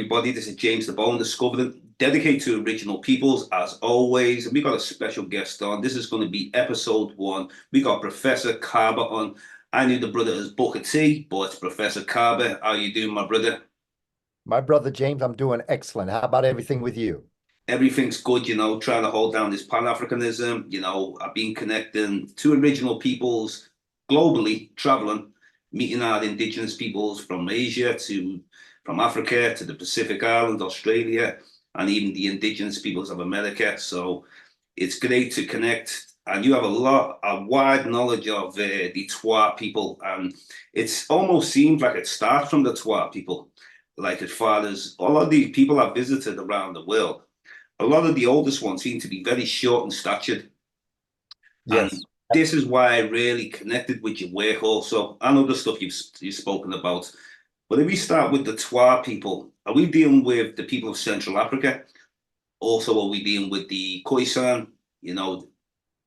everybody. This is James Diboe, Discovering, dedicated to original peoples, as always. And we got a special guest on. This is going to be episode 1. We got Professor Kaba on. I knew the brother as Booker T, but it's Professor Kaba. How you doing, my brother? My brother James, I'm doing excellent. How about everything with you? Everything's good, trying to hold down this Pan-Africanism. I've been connecting to original peoples globally, traveling, meeting our indigenous peoples from Asia to from Africa to the Pacific Islands, Australia, and even the indigenous peoples of America. So it's great to connect. And you have a wide knowledge of the Twa people. And it almost seems like it starts from the Twa people. Like as far as a lot of these people I've visited around the world, a lot of the oldest ones seem to be very short and statured. And Yes. this is why I really connected with your work also. I know the stuff you've spoken about. But if we start with the Twa people, are we dealing with the people of Central Africa? Also, are we dealing with the Khoisan,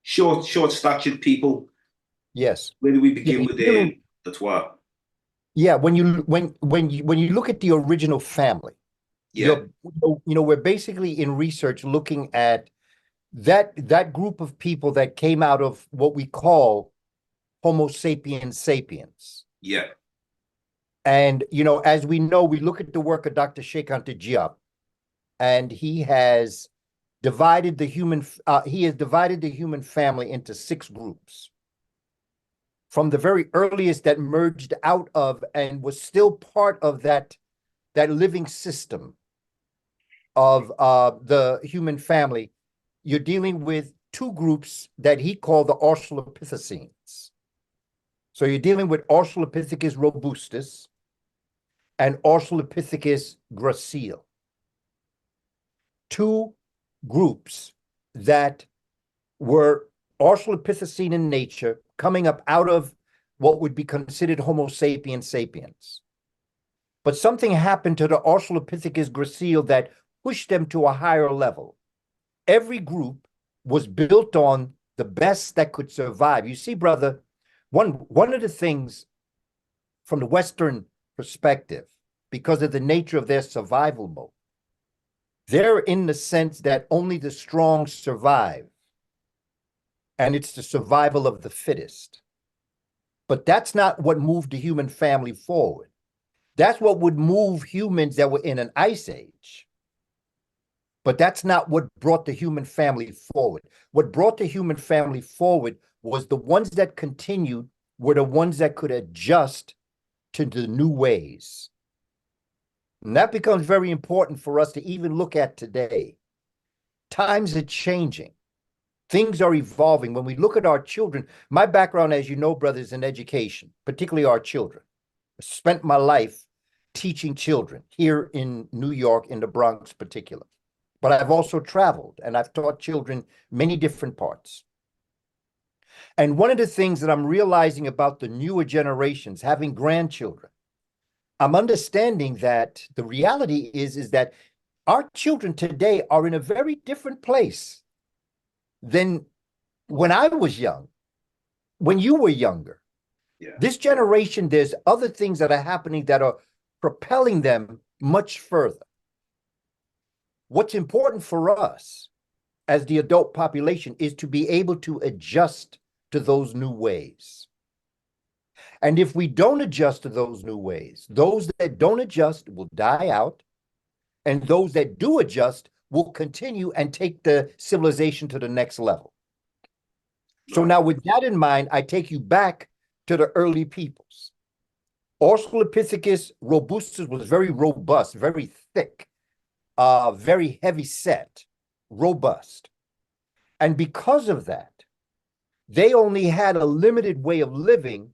short statured people? Yes. Where do we Yeah, begin with the Twa? yeah, when you look at the original family, Yeah, we're basically in research looking at that group of people that came out of what we call Homo sapiens sapiens. yeah, And as we know, we look at the work of Dr. Sheikh Anta Diop, and he has divided the human family into 6 groups. From the very earliest that merged out of and was still part of that living system of the human family, you're dealing with 2 groups that he called the Australopithecines. So you're dealing with Australopithecus robustus and Australopithecus gracile. 2 groups that were Australopithecine in nature, coming up out of what would be considered Homo sapiens sapiens. But something happened to the Australopithecus gracile that pushed them to a higher level. Every group was built on the best that could survive. You see, brother, one of the things from the Western perspective, because of the nature of their survival mode, they're in the sense that only the strong survive, and it's the survival of the fittest. But that's not what moved the human family forward. That's what would move humans that were in an ice age. But that's not what brought the human family forward. What brought the human family forward was the ones that continued were the ones that could adjust to the new ways. And that becomes very important for us to even look at today. Times are changing. Things are evolving. When we look at our children, my background, as you know, brother, is in education, particularly our children. I spent my life teaching children here in New York, in the Bronx particular. But I've also traveled, and I've taught children many different parts. And one of the things that I'm realizing about the newer generations, having grandchildren, I'm understanding that the reality is that our children today are in a very different place than when I was young, when you were younger. yeah. This generation, there's other things that are happening that are propelling them much further. What's important for us as the adult population is to be able to adjust to those new ways. And if we don't adjust to those new ways, those that don't adjust will die out, and those that do adjust will continue and take the civilization to the next level. So now with that in mind, I take you back to the early peoples. Australopithecus robustus was very robust, very thick, very heavy set, robust. And because of that, they only had a limited way of living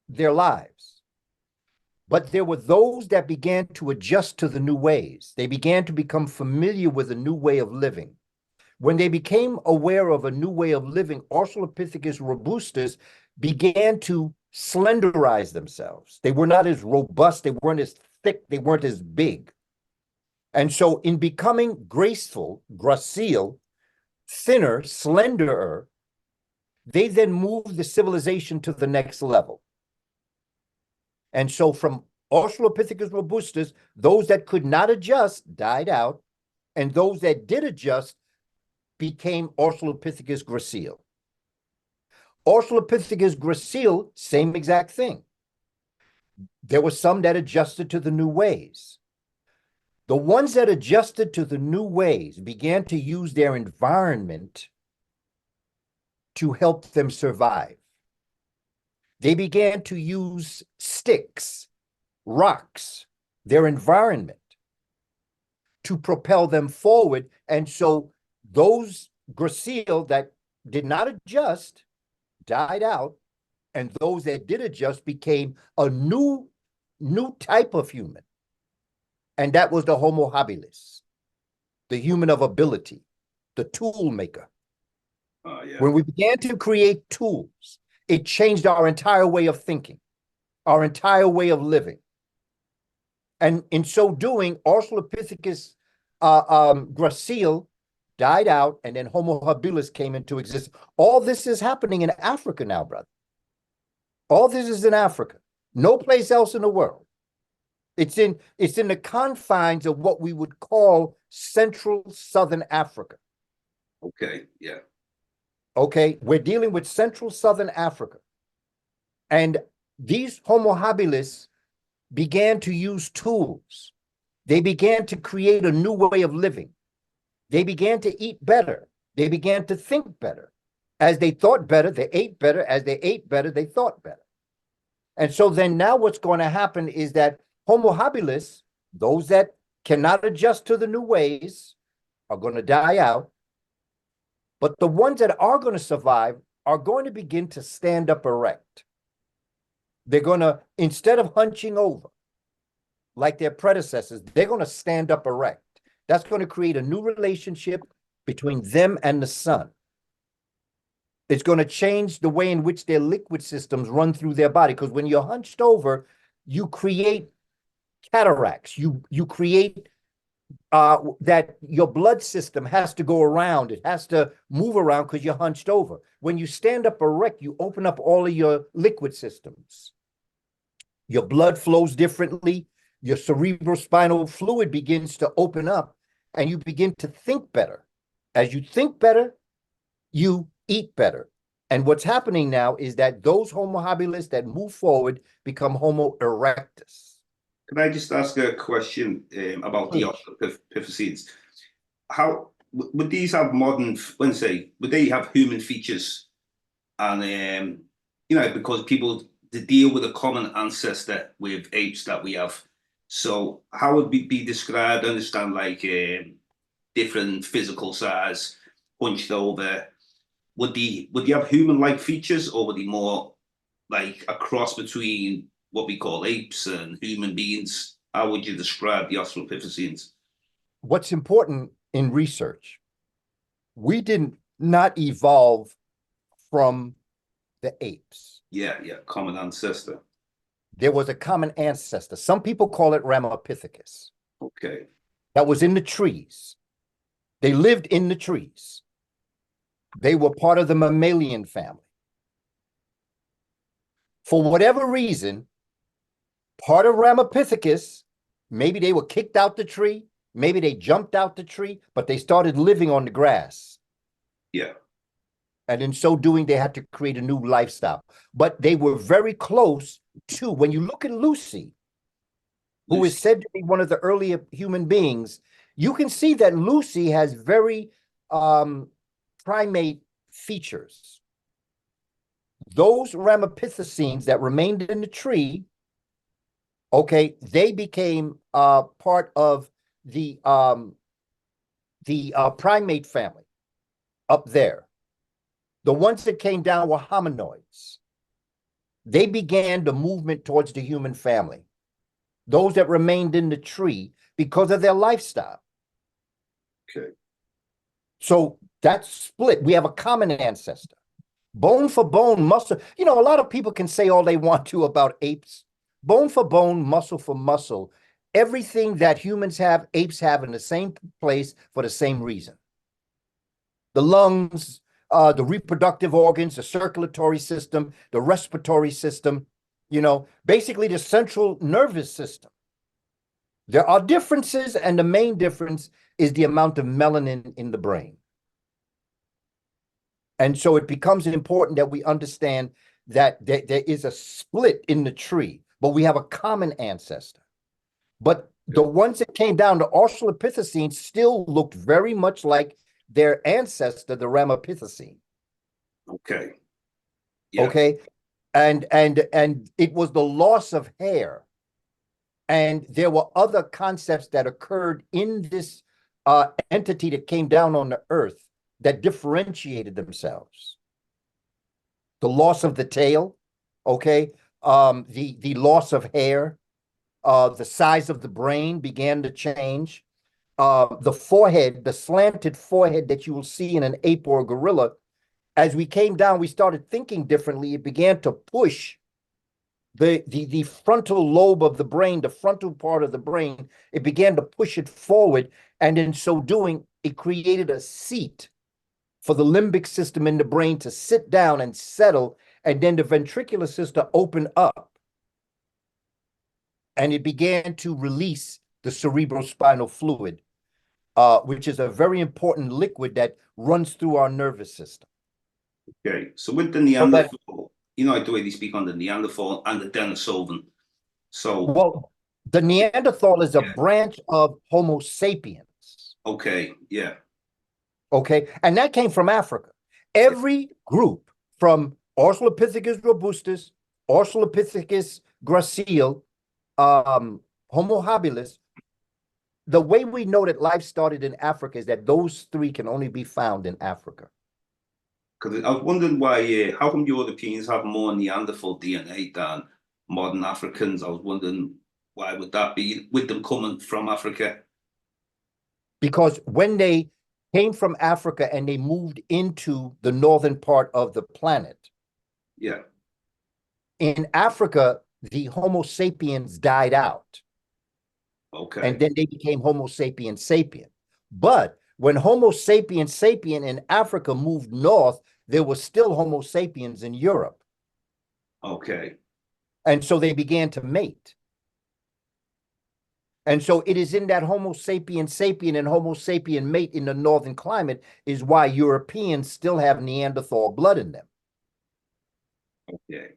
their lives. But there were those that began to adjust to the new ways. They began to become familiar with a new way of living. When they became aware of a new way of living, Australopithecus robustus began to slenderize themselves. They were not as robust, they weren't as thick, they weren't as big. And so in becoming graceful, gracile, thinner, slenderer, they then moved the civilization to the next level. And so from Australopithecus robustus, those that could not adjust died out, and those that did adjust became Australopithecus gracile. Australopithecus gracile, same exact thing. There were some that adjusted to the new ways. The ones that adjusted to the new ways began to use their environment to help them survive. They began to use sticks, rocks, their environment to propel them forward. And so those gracile that did not adjust died out, and those that did adjust became a new type of human. And that was the Homo habilis, the human of ability, the tool maker. Yeah. When we began to create tools, it changed our entire way of thinking, our entire way of living. And in so doing, Australopithecus gracile died out, and then Homo habilis came into existence. All this is happening in Africa now, brother. All this is in Africa. No place else in the world. It's in the confines of what we would call Central Southern Africa. Okay, yeah. Okay, we're dealing with Central Southern Africa. And these Homo habilis began to use tools. They began to create a new way of living. They began to eat better. They began to think better. As they thought better, they ate better. As they ate better, they thought better. And so then now what's going to happen is that Homo habilis, those that cannot adjust to the new ways, are going to die out. But the ones that are going to survive are going to begin to stand up erect. They're going to, instead of hunching over like their predecessors, they're going to stand up erect. That's going to create a new relationship between them and the sun. It's going to change the way in which their liquid systems run through their body. Because when you're hunched over, you create cataracts. You create that your blood system has to go around. It has to move around because you're hunched over. When you stand up erect, you open up all of your liquid systems. Your blood flows differently. Your cerebrospinal fluid begins to open up, and you begin to think better. As you think better, you eat better. And what's happening now is that those Homo habilis that move forward become Homo erectus. Can I just ask a question about the Australopithecines? How would these have modern, would they have human features? And, because people to deal with a common ancestor with apes that we have. So how would we be described? I understand like different physical size, hunched over. Would they have human-like features, or would they more like a cross between what we call apes and human beings? How would you describe the Australopithecines? What's important in research, we did not evolve from the apes. Yeah, common ancestor. There was a common ancestor. Some people call it Ramapithecus. Okay. That was in the trees. They lived in the trees. They were part of the mammalian family. For whatever reason, part of Ramapithecus, maybe they were kicked out the tree, maybe they jumped out the tree, but they started living on the grass. Yeah. And in so doing, they had to create a new lifestyle. But they were very close to, when you look at Lucy, who is said to be one of the earlier human beings, you can see that Lucy has very primate features. Those Ramapithecines that remained in the tree, okay, they became part of the primate family up there. The ones that came down were hominoids. They began the movement towards the human family. Those that remained in the tree because of their lifestyle. Okay. So that's split. We have a common ancestor. Bone for bone, muscle. A lot of people can say all they want to about apes. Bone for bone, muscle for muscle. Everything that humans have, apes have in the same place for the same reason. The lungs, the reproductive organs, the circulatory system, the respiratory system. basically the central nervous system. There are differences, and the main difference is the amount of melanin in the brain. And so it becomes important that we understand that there is a split in the tree, but we have a common ancestor. But the ones that came down, the Australopithecines, still looked very much like their ancestor, the Ramapithecine. Okay. Yeah. Okay. And it was the loss of hair. And there were other concepts that occurred in this entity that came down on the earth that differentiated themselves. The loss of the tail, okay, the loss of hair, the size of the brain began to change. The forehead, the slanted forehead that you will see in an ape or a gorilla, as we came down, we started thinking differently. It began to push the frontal lobe of the brain, the frontal part of the brain, it began to push it forward. And in so doing, it created a seat for the limbic system in the brain to sit down and settle. And then the ventricular system opened up. And it began to release the cerebrospinal fluid, which is a very important liquid that runs through our nervous system. Okay, so with the Neanderthal, the way they speak on the Neanderthal and the Denisovan. So, well, the Neanderthal is a branch of Homo sapiens. Okay, yeah. Okay, and that came from Africa. Every group from Australopithecus robustus, Australopithecus gracile, Homo habilis, the way we know that life started in Africa is that those three can only be found in Africa. Because I was wondering why, how come Europeans have more Neanderthal DNA than modern Africans? I was wondering why would that be, with them coming from Africa? Because when they came from Africa and they moved into the northern part of the planet, yeah, in Africa, the Homo sapiens died out. Okay. And then they became Homo sapiens sapien. But when Homo sapiens sapien in Africa moved north, there was still Homo sapiens in Europe. Okay. And so they began to mate. And so it is in that Homo sapiens sapien and Homo sapien mate in the northern climate is why Europeans still have Neanderthal blood in them. Okay.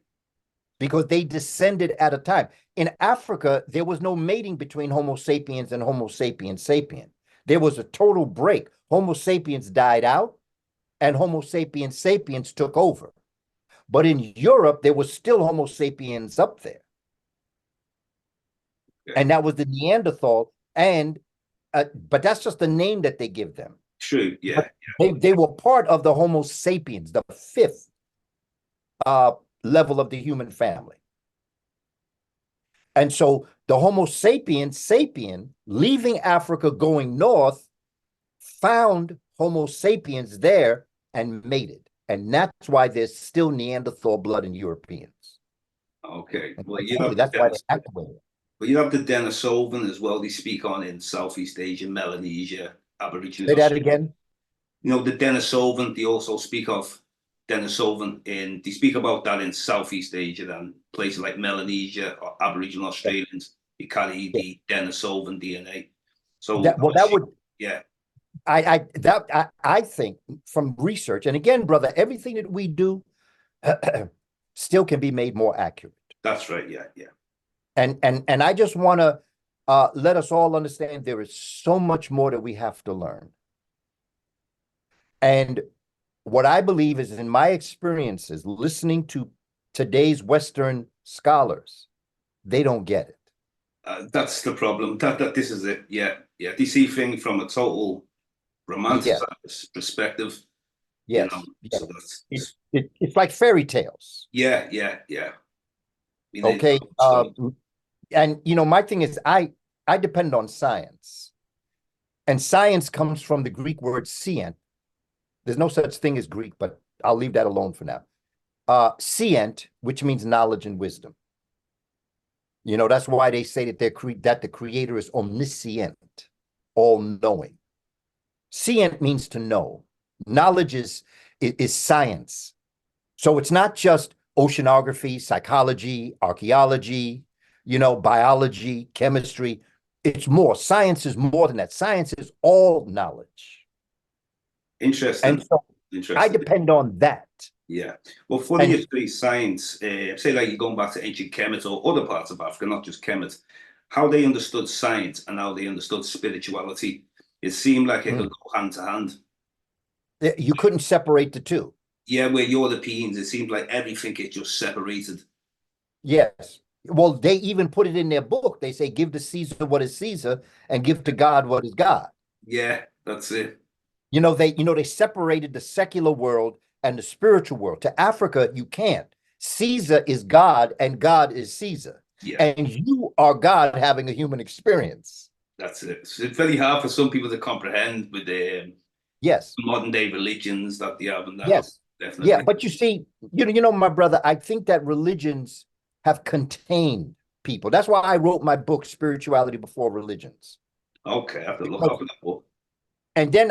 Because they descended at a time. In Africa, there was no mating between Homo sapiens and Homo sapiens sapien. There was a total break. Homo sapiens died out and Homo sapiens sapiens took over. But in Europe, there was still Homo sapiens up there. Okay. And that was the Neanderthal. And but that's just the name that they give them. True, yeah. They were part of the Homo sapiens, the fifth level of the human family. And so the Homo sapiens sapien, leaving Africa going north, found Homo sapiens there and mated. And that's why there's still Neanderthal blood in Europeans. Okay. Well, that's why they activated. But you have the Denisovan as well. They speak on in Southeast Asia, Melanesia, Aborigines. Say that again. The Denisovan, they also speak of Denisovan, and they speak about that in Southeast Asia and places like Melanesia or Aboriginal Australians. You carry the Denisovan DNA. So that would, yeah. I think from research, and again, brother, everything that we do still can be made more accurate. That's right. Yeah, yeah. And I just want to let us all understand there is so much more that we have to learn. And what I believe is, in my experiences, listening to today's Western scholars, they don't get it. That's the problem. That this is it. Yeah, yeah. They see things from a total romanticized perspective. Yes. So it's like fairy tales. Yeah, yeah, yeah. Okay. And my thing is, I depend on science, and science comes from the Greek word scient. There's no such thing as Greek, but I'll leave that alone for now. Scient, which means knowledge and wisdom. That's why they say that that the creator is omniscient, all-knowing. Scient means to know. Knowledge is science. So it's not just oceanography, psychology, archaeology, biology, chemistry. It's more. Science is more than that. Science is all knowledge. Interesting. And so I Interesting. depend on that. Yeah. Well, funny you say science, say like you're going back to ancient Kemet or other parts of Africa, not just Kemet, how they understood science and how they understood spirituality. It seemed like it could go hand to hand. You couldn't separate the two. Yeah, we're Europeans. It seemed like everything is just separated. Yes. Well, they even put it in their book. They say, give to Caesar what is Caesar and give to God what is God. Yeah, that's it. They separated the secular world and the spiritual world. To Africa, you can't. Caesar is God and God is Caesar. Yeah. And you are God having a human experience. That's it. So it's very hard for some people to comprehend with the Yes. modern day religions that they have and that. Yes. Definitely. Yeah, but you see, my brother, I think that religions have contained people. That's why I wrote my book, Spirituality Before Religions. Okay, I have to look up that book. And then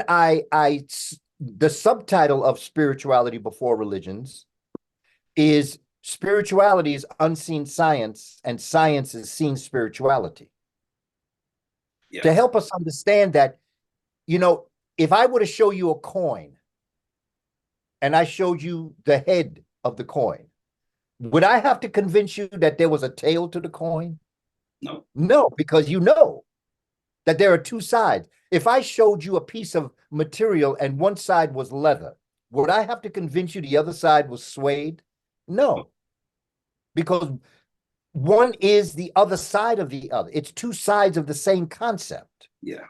the subtitle of Spirituality Before Religions is Spirituality is Unseen Science and Science is Seen Spirituality. Yeah. To help us understand that, if I were to show you a coin and I showed you the head of the coin, would I have to convince you that there was a tail to the coin? No. No, because you know that there are two sides. If I showed you a piece of material and one side was leather, would I have to convince you the other side was suede? No, because one is the other side of the other. It's two sides of the same concept. Yeah.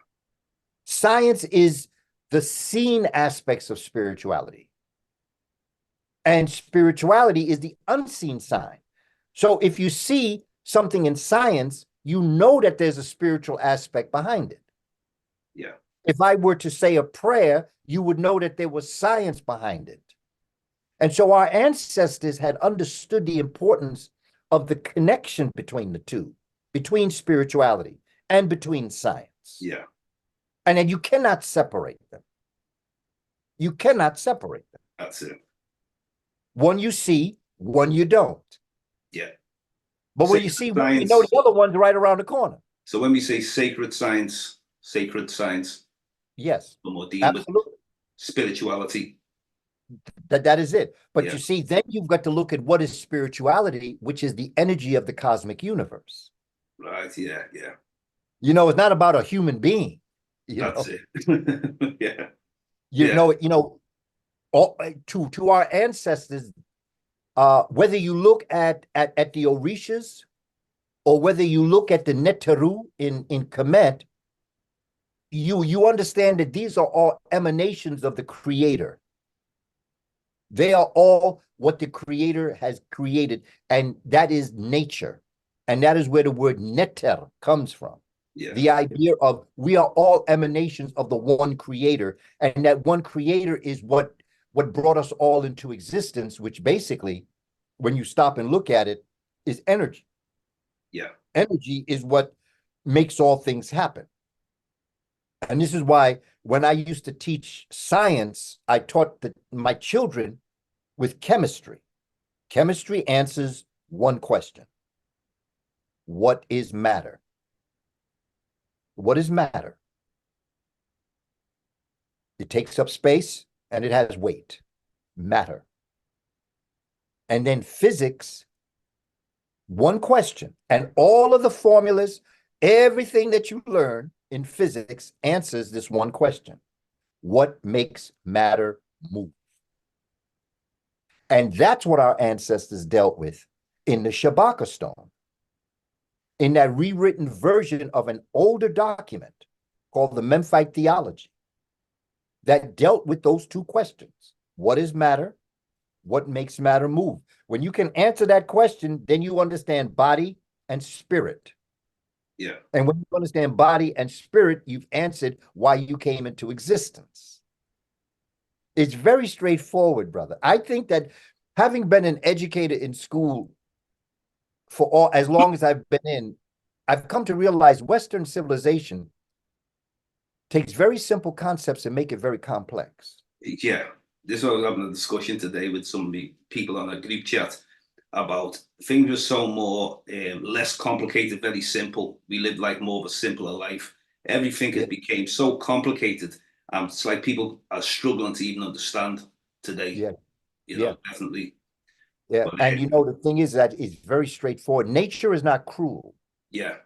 Science is the seen aspects of spirituality. And spirituality is the unseen side. So if you see something in science, you know that there's a spiritual aspect behind it. Yeah. If I were to say a prayer, you would know that there was science behind it. And so our ancestors had understood the importance of the connection between the two, between spirituality and between science. Yeah. And then you cannot separate them. You cannot separate them. That's it. One you see, one you don't. Yeah. But when you see one, you know the other one's right around the corner. So when we say sacred science, yes, we're dealing with spirituality. That is it. But you see, then you've got to look at what is spirituality, which is the energy of the cosmic universe. Right. Yeah. Yeah. It's not about a human being. That's it. Yeah. To our ancestors, whether you look at the Orishas or whether you look at the Neteru in Kemet, you understand that these are all emanations of the Creator. They are all what the Creator has created, and that is nature. And that is where the word neter comes from. Yeah. The idea of we are all emanations of the one Creator, and that one Creator is what brought us all into existence, which basically, when you stop and look at it, is energy. Yeah. Energy is what makes all things happen. And this is why when I used to teach science, I taught my children with chemistry. Chemistry answers one question. What is matter? What is matter? It takes up space and it has weight. Matter. And then physics, one question. And all of the formulas, everything that you learn in physics answers this one question. What makes matter move? And that's what our ancestors dealt with in the Shabaka stone, in that rewritten version of an older document called the Memphite Theology that dealt with those two questions. What is matter? What makes matter move? When you can answer that question, then you understand body and spirit. Yeah. And when you understand body and spirit, you've answered why you came into existence. It's very straightforward, brother. I think that having been an educator in school for as long as I've been in, I've come to realize Western civilization takes very simple concepts and make it very complex. Yeah. This was having a discussion today with some people on a group chat. about things were so more less complicated, very simple. We lived like more of a simpler life. Everything has Yeah, became so complicated. It's like people are struggling to even understand today. yeah, You yeah, know, definitely. yeah. But And the thing is that it's very straightforward. Nature is not cruel, yeah,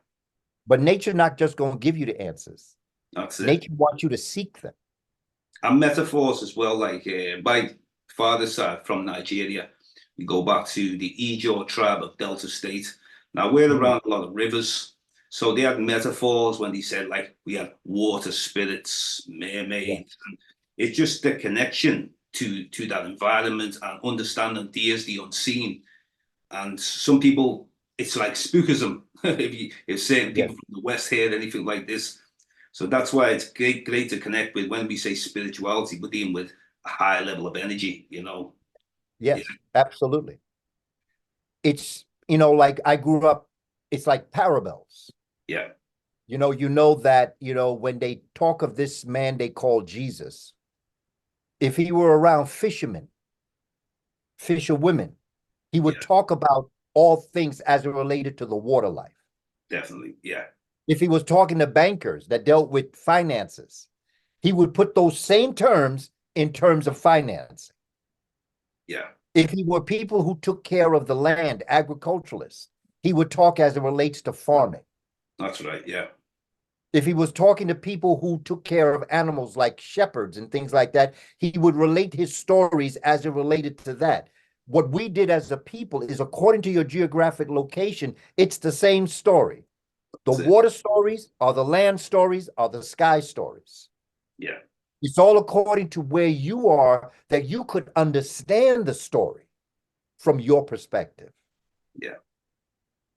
but nature not just going to give you the answers. that's it. Nature wants you to seek them. And metaphors as well. Like my father's side from Nigeria, we go back to the Ijaw tribe of Delta State. Now we're Mhm. around a lot of rivers, so they had metaphors when they said like we had water spirits, mermaids, Yes, and it's just the connection to that environment and understanding there's the unseen. And some people, it's like spookism. If certain yes, people from the West hear anything like this, so that's why it's great to connect with when we say spirituality, we're dealing with a high level of energy, you know. Yeah, yes, absolutely. It's, like I grew up, it's like parables. yeah, That, when they talk of this man they call Jesus, if he were around fishermen, fisherwomen, he would yeah, talk about all things as it related to the water life. definitely. Yeah, If he was talking to bankers that dealt with finances, he would put those same terms in terms of finance. yeah, If he were people who took care of the land, agriculturalists, he would talk as it relates to farming. that's right. Yeah, If he was talking to people who took care of animals like shepherds and things like that, he would relate his stories as it related to that. What we did as a people is according to your geographic location, it's the same story. The that's it. water stories are the land stories, are the sky stories. Yeah, It's all according to where you are that you could understand the story from your perspective. yeah,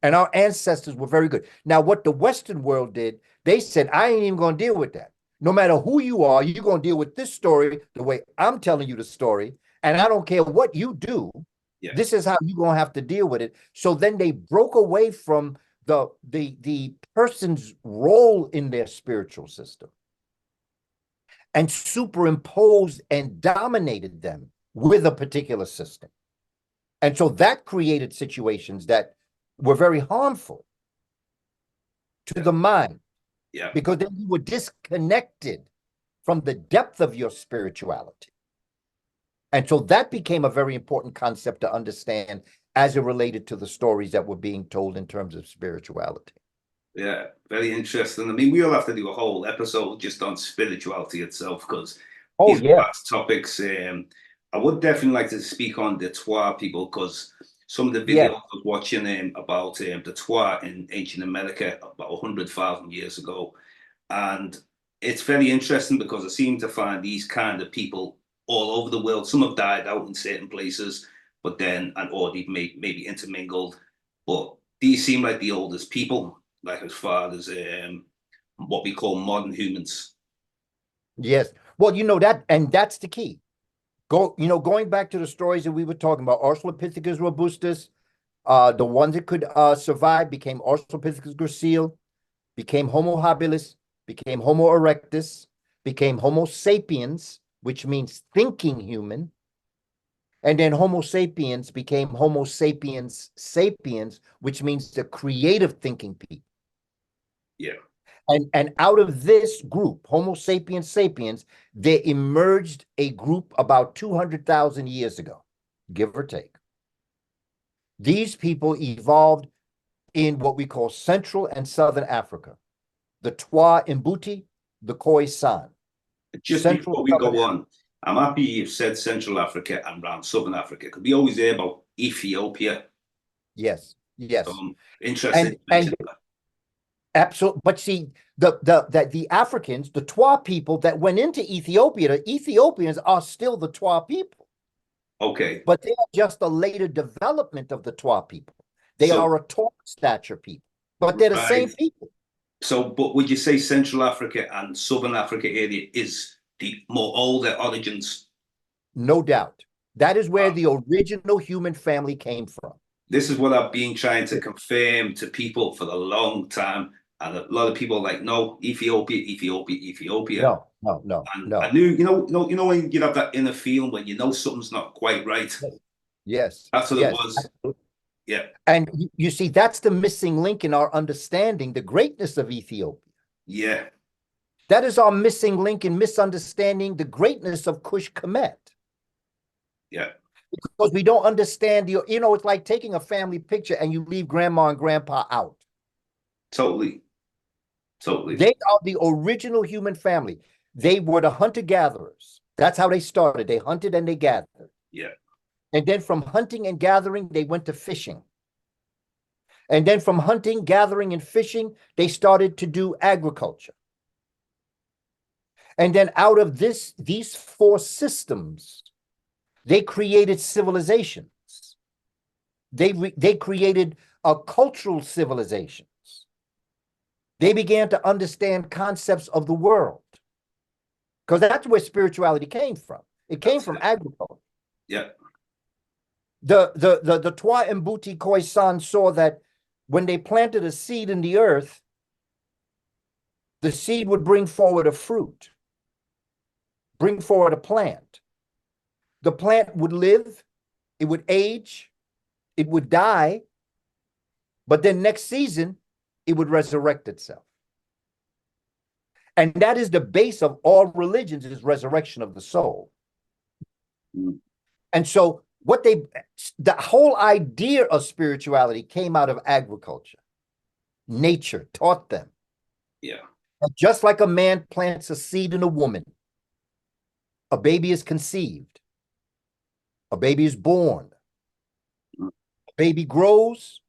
And our ancestors were very good. Now, what the Western world did, they said, I ain't even going to deal with that. No matter who you are, you're going to deal with this story the way I'm telling you the story. And I don't care what you do. yeah, This is how you're going to have to deal with it. So then they broke away from the person's role in their spiritual system and superimposed and dominated them with a particular system. And so that created situations that were very harmful to yeah, the mind yeah, because then you were disconnected from the depth of your spirituality. And so that became a very important concept to understand as it related to the stories that were being told in terms of spirituality. yeah. Very interesting. I mean, we'll have to do a whole episode just on spirituality itself because Oh, these are yeah. vast topics. I would definitely like to speak on the Twa people because some of the videos Yeah. I was watching about the Twa in ancient America about 100,000 years ago. And it's very interesting because I seem to find these kind of people all over the world. Some have died out in certain places, but then, and or they've maybe intermingled. But these seem like the oldest people, like as far as what we call modern humans. Yes. Well, that, and that's the key. Going back to the stories that we were talking about, Australopithecus robustus, the ones that could survive became Australopithecus gracile, became Homo habilis, became Homo erectus, became Homo sapiens, which means thinking human. And then Homo sapiens became Homo sapiens sapiens, which means the creative thinking people. Yeah, And out of this group, Homo sapiens sapiens, there emerged a group about 200,000 years ago, give or take. These people evolved in what we call Central and Southern Africa, the Twa Mbuti, the Khoisan, just Central before we Southern go Africa. on, I'm happy you've said Central Africa and around Southern Africa because we always hear about Ethiopia. Yes, So yes. I'm interested And in mentioning that. absolutely, but see, the Africans, the Twa people that went into Ethiopia, the Ethiopians are still the Twa people, Okay, but they are just a later development of the Twa people. They so are a tall stature people, but they're the right. same people. So, but would you say Central Africa and Southern Africa area is the more older origins? No doubt. That is where Uh, the original human family came from. this is what I've been trying to confirm to people for a long time. And a lot of people are like, no, Ethiopia, Ethiopia, Ethiopia. No, no, no, And I no. knew, when you have that inner feeling when you know something's not quite right. Yes, That's what it yes. was. Yeah. And you see, that's the missing link in our understanding the greatness of Ethiopia. Yeah. That is our missing link in misunderstanding the greatness of Kush Kemet. Yeah. Because we don't understand it's like taking a family picture and you leave grandma and grandpa out. Totally. Totally. They are the original human family. They were the hunter-gatherers. That's how they started. They hunted and they gathered. Yeah. And then from hunting and gathering, they went to fishing. And then from hunting, gathering, and fishing, they started to do agriculture. And then out of these four systems, they created civilizations. They created cultural civilizations. They began to understand concepts of the world. Because that's where spirituality came from. It came from agriculture. Yeah. The Twa Mbuti Khoisan saw that when they planted a seed in the earth, the seed would bring forward a fruit, bring forward a plant. The plant would live, it would age, it would die, but then next season, it would resurrect itself. And that is the base of all religions, is resurrection of the soul. Mm. And so the whole idea of spirituality came out of agriculture. Nature taught them. Yeah. Just like a man plants a seed in a woman, a baby is conceived, a baby is born, a baby grows,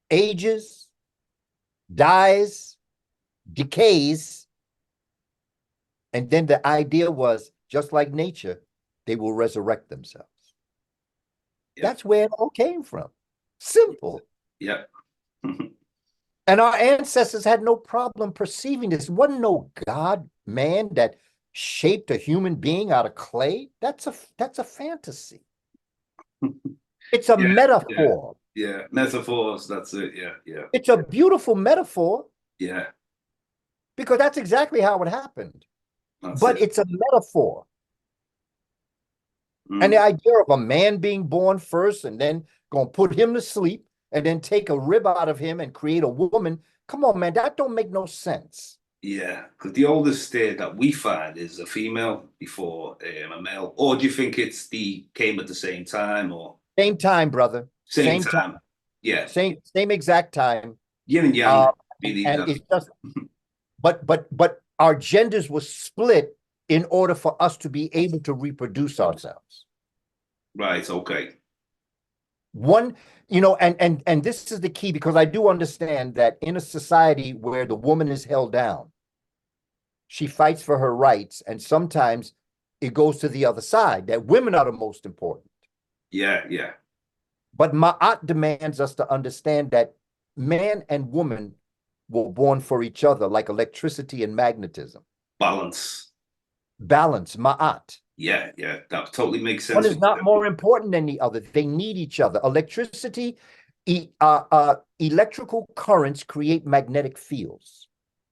ages, dies, decays, and then the idea was, just like nature, they will resurrect themselves. Yeah. That's where it all came from. Simple. Yeah. And our ancestors had no problem perceiving this. It wasn't no God, man, that shaped a human being out of clay. That's a fantasy. It's a metaphor. Yeah. Metaphors, that's it. Yeah. Yeah. It's a beautiful metaphor. Yeah. Because that's exactly how it happened. But it's a metaphor. Mm. And the idea of a man being born first and then going to put him to sleep and then take a rib out of him and create a woman. Come on, man, that don't make no sense. Yeah, because the oldest that we find is a female before a male. Or do you think came at the same time, or same time, brother? Same time. Yeah. Same exact time. Yin and yang. And it's just, but our genders were split in order for us to be able to reproduce ourselves. Right. Okay. One, and this is the key, because I do understand that in a society where the woman is held down, she fights for her rights, and sometimes it goes to the other side, that women are the most important. Yeah, yeah. But Ma'at demands us to understand that man and woman were born for each other, like electricity and magnetism. Balance, Ma'at. Yeah, yeah, that totally makes sense. One is not more important than the other. They need each other. Electricity, electrical currents create magnetic fields.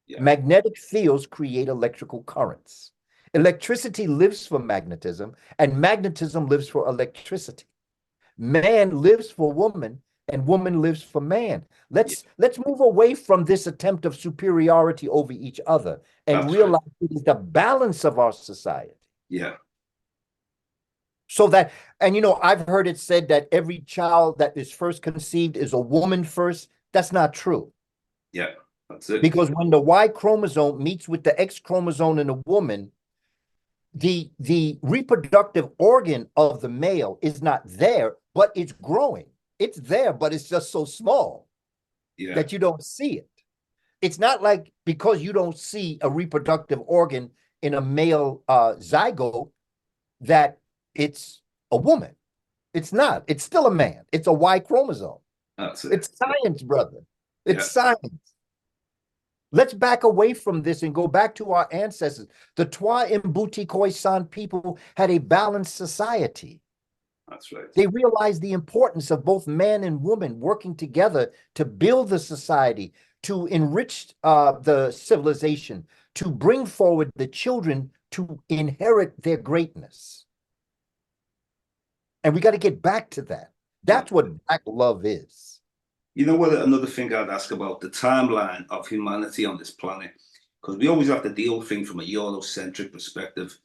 Yeah. Magnetic fields create electrical currents. Electricity lives for magnetism, and magnetism lives for electricity. Man lives for woman, and woman lives for man. Let's move away from this attempt of superiority over each other and realize it is the balance of our society. Yeah. So that, and I've heard it said that every child that is first conceived is a woman first. That's not true. Yeah, that's it. Because when the Y chromosome meets with the X chromosome in a woman, the reproductive organ of the male is not there, but it's growing. It's there, but it's just so small that you don't see it. It's not like because you don't see a reproductive organ in a male zygote that it's a woman. It's not. It's still a man. It's a Y chromosome. That's it. It's science, brother. It's science. Let's back away from this and go back to our ancestors. The Twa Mbuti Khoisan people had a balanced society. That's right. They realized the importance of both man and woman working together to build the society, to enrich the civilization, to bring forward the children to inherit their greatness. And we got to get back to that. That's what Black love is. You know what? Another thing I'd ask about the timeline of humanity on this planet, because we always have to deal with things from a Eurocentric perspective.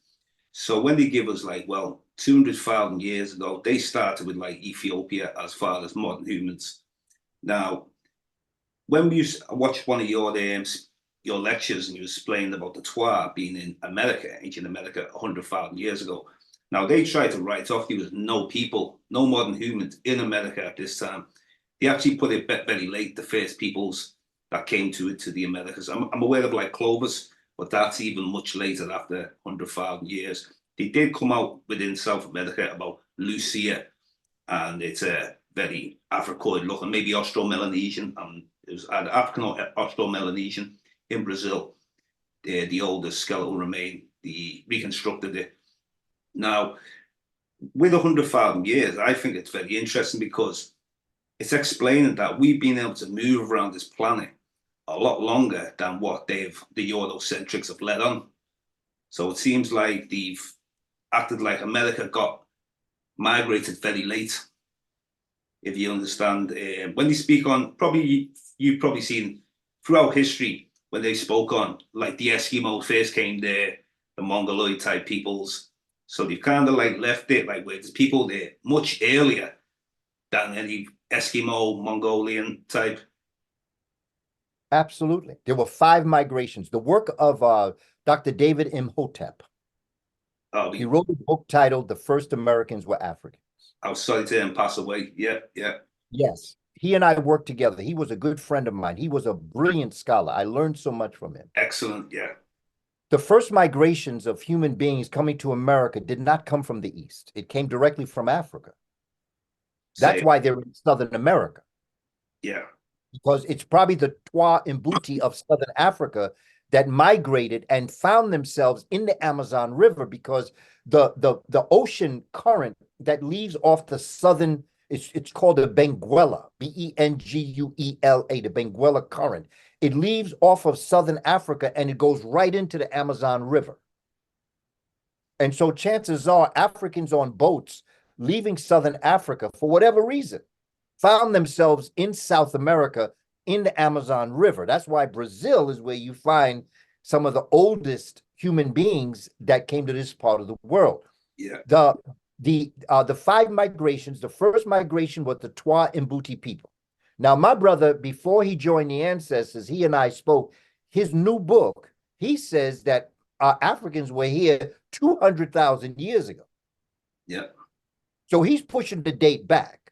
So when they give us like, well, 200,000 years ago, they started with like Ethiopia as far as modern humans. Now, when we watched one of your lectures and you explained about the Twa being in America, ancient America, 100,000 years ago. Now they tried to write off there was no people, no modern humans in America at this time. They actually put it very late, the first peoples that came to the Americas. I'm aware of like Clovis, but that's even much later after 100,000 years. They did come out within South America about Lucia, and it's a very Africoid look, and maybe Austro-Melanesian. It was either African or Austro-Melanesian in Brazil. The oldest skeletal remain, they reconstructed it. Now, with 100,000 years, I think it's very interesting because it's explaining that we've been able to move around this planet a lot longer than what the Eurocentrics have let on. So it seems like they've acted like America got migrated very late. If you understand, when they speak on, you've probably seen throughout history when they spoke on, like the Eskimo first came there, the Mongoloid type peoples. So they've kind of like left it like where there's people there much earlier than any Eskimo, Mongolian type. Absolutely. There were 5 migrations. The work of Dr. David Imhotep. He wrote a book titled The First Americans Were Africans. I was sorry to him pass away. Yeah, yeah. Yes. He and I worked together. He was a good friend of mine. He was a brilliant scholar. I learned so much from him. Excellent, yeah. The first migrations of human beings coming to America did not come from the East. It came directly from Africa. That's why they're in Southern America. Yeah. Because it's probably the Twa Mbuti of Southern Africa that migrated and found themselves in the Amazon River, because the ocean current that leaves off the southern, it's called the Benguela, Benguela, the Benguela current. It leaves off of Southern Africa and it goes right into the Amazon River. And so chances are Africans on boats leaving Southern Africa for whatever reason found themselves in South America in the Amazon River. That's why Brazil is where you find some of the oldest human beings that came to this part of the world. Yeah. The 5 migrations, the first migration was the Twa Mbuti people. Now, my brother, before he joined the ancestors, he and I spoke, his new book, he says that Africans were here 200,000 years ago. Yeah. So he's pushing the date back.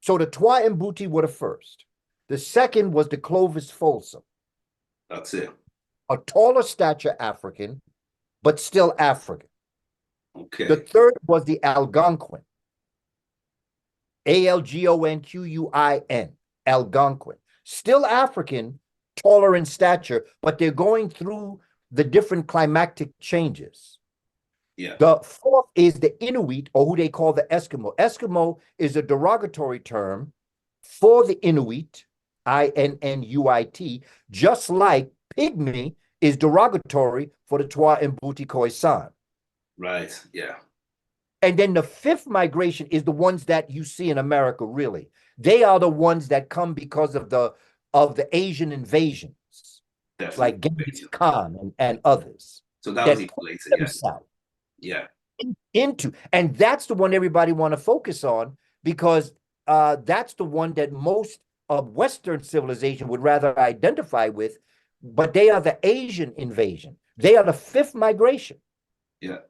So the Twa Mbuti were the first. The second was the Clovis Folsom. That's it. A taller stature African, but still African. Okay. The third was the Algonquin. Algonquin. Algonquin. Still African, taller in stature, but they're going through the different climatic changes. Yeah. The fourth is the Inuit, or who they call the Eskimo. Eskimo is a derogatory term for the Inuit, Inuit, just like pygmy is derogatory for the Twa Mbuti Khoisan. Right, yeah. And then the 5th migration is the ones that you see in America, really. They are the ones that come because of the Asian invasions, definitely, like Genghis Khan and others. So that was even later, yeah. And that's the one everybody want to focus on, because that's the one that most of Western civilization would rather identify with, but they are the Asian invasion. They are the 5th migration. Yeah.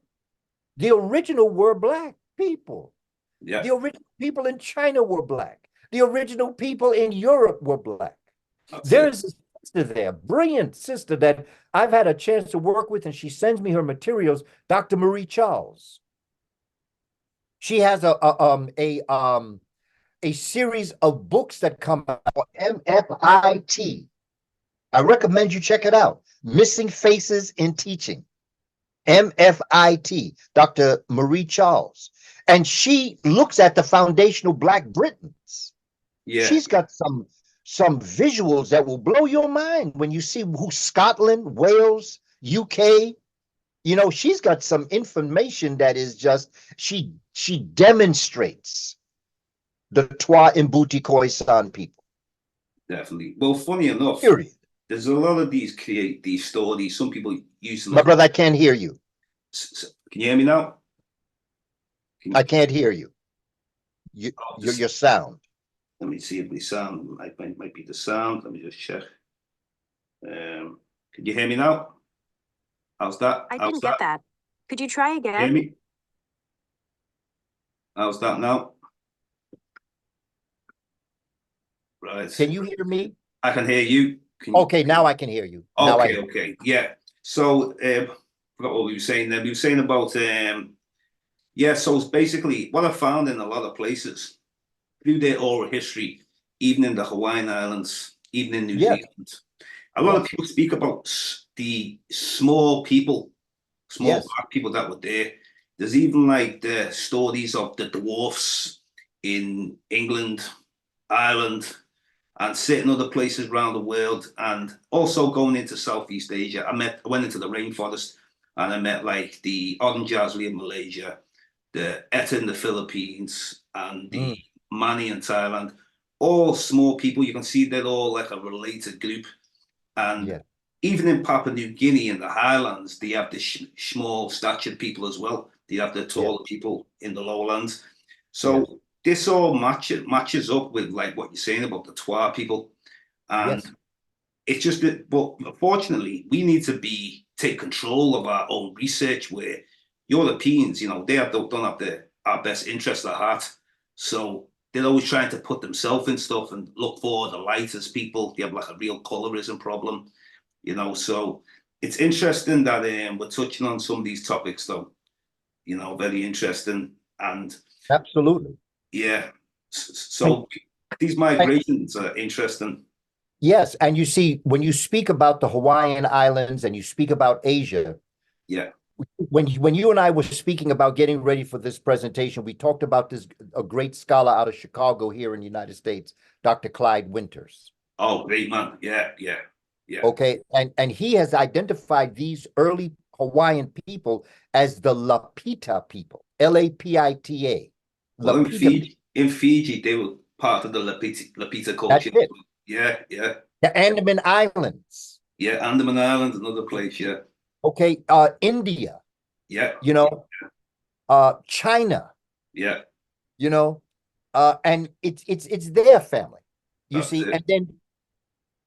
The original were Black people. Yeah. The original people in China were Black. The original people in Europe were Black. There's a sister there, brilliant sister that I've had a chance to work with, and she sends me her materials, Dr. Marie Charles. She has a series of books that come out, MFIT. I recommend you check it out. Missing Faces in Teaching. MFIT, Dr. Marie Charles. And she looks at the foundational Black Britons. Yeah. She's got some visuals that will blow your mind when you see who Scotland, Wales, UK, you know, she's got some information that is just, she demonstrates the Twa Mbuti Khoisan people. Definitely. Well, funny enough, Period. there's a lot of these stories. Some people use them. My brother, I can't hear you. Can you hear me now? I can't hear you. Your sound. Let me see if my sound might be the sound. Let me just check. Can you hear me now? How's that? I didn't get that. Could you try again? Hear me? How's that now? Right. Can you hear me? I can hear you. Okay, now I can hear you. Okay. Yeah. So, forgot what we were saying there. We were saying about, yeah, so it's basically what I found in a lot of places through their oral history, even in the Hawaiian Islands, even in New Zealand. A lot of people speak about the small black people that were there. There's even like the stories of the dwarfs in England, Ireland, and certain other places around the world, and also going into Southeast Asia. I went into the rainforest and I met like the Oranjazli in Malaysia, the Eta in the Philippines, and the Mani in Thailand. All small people. You can see they're all like a related group. And even in Papua New Guinea in the highlands, they have the small statured people as well. They have the taller people in the lowlands. So this all matches up with like what you're saying about the Twa people. And it's just that, but unfortunately, we need to take control of our own research, where Europeans, you know, don't have our best interest at heart. So they're always trying to put themselves in stuff and look for the lightest people. They have like a real colorism problem, you know. So it's interesting that we're touching on some of these topics, though. You know, very interesting. And absolutely. Yeah. So these migrations are interesting. Yes. And you see, when you speak about the Hawaiian Islands and you speak about Asia, when you and I were speaking about getting ready for this presentation, we talked about a great scholar out of Chicago here in the United States, Dr. Clyde Winters. Oh, great man. Yeah. Okay. And he has identified these early Hawaiian people as the Lapita people, Lapita. Well, in Fiji, they were part of the Lapita culture. That's it. Yeah. The Andaman Islands. Yeah, Andaman Island, another place, yeah. Okay, India. Yeah. You know, China. Yeah. You know, and it's their family. You see, and then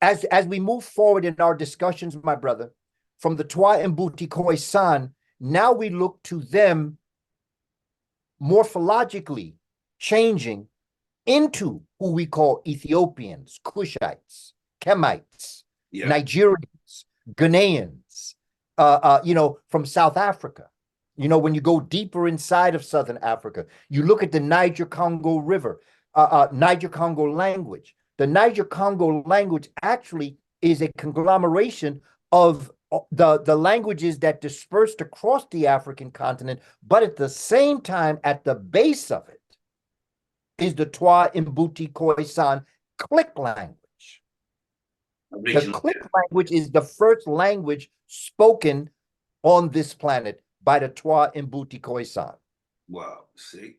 as we move forward in our discussions, my brother, from the Twa Mbuti Khoisan, now we look to them morphologically changing into who we call Ethiopians, Cushites, Kemites, Nigerians, Ghanaians, you know, from South Africa. You know, when you go deeper inside of Southern Africa, you look at the Niger-Congo River, Niger-Congo language. The Niger-Congo language actually is a conglomeration of the languages that dispersed across the African continent, but at the same time, at the base of it, is the Twa Mbuti Khoisan click language. The click language is the first language spoken on this planet by the Twa Mbuti Khoisan. Wow, see?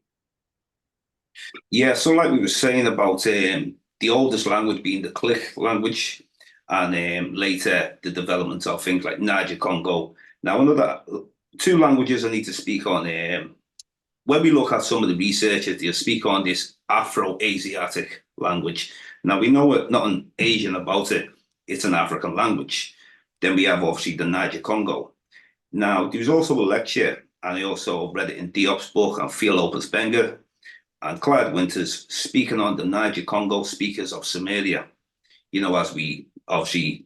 Yeah, so like we were saying about the oldest language being the click language, and later the development of things like Niger-Congo. Now, another two languages I need to speak on. When we look at some of the researchers, they speak on this Afro-Asiatic language. Now, we know nothing Asian about it. It's an African language. Then we have, obviously, the Niger-Congo. Now, there was also a lecture, and I also read it in Diop's book, and Phil Opus-Benga, and Clyde Winters speaking on the Niger-Congo speakers of Samaria. You know, as we obviously,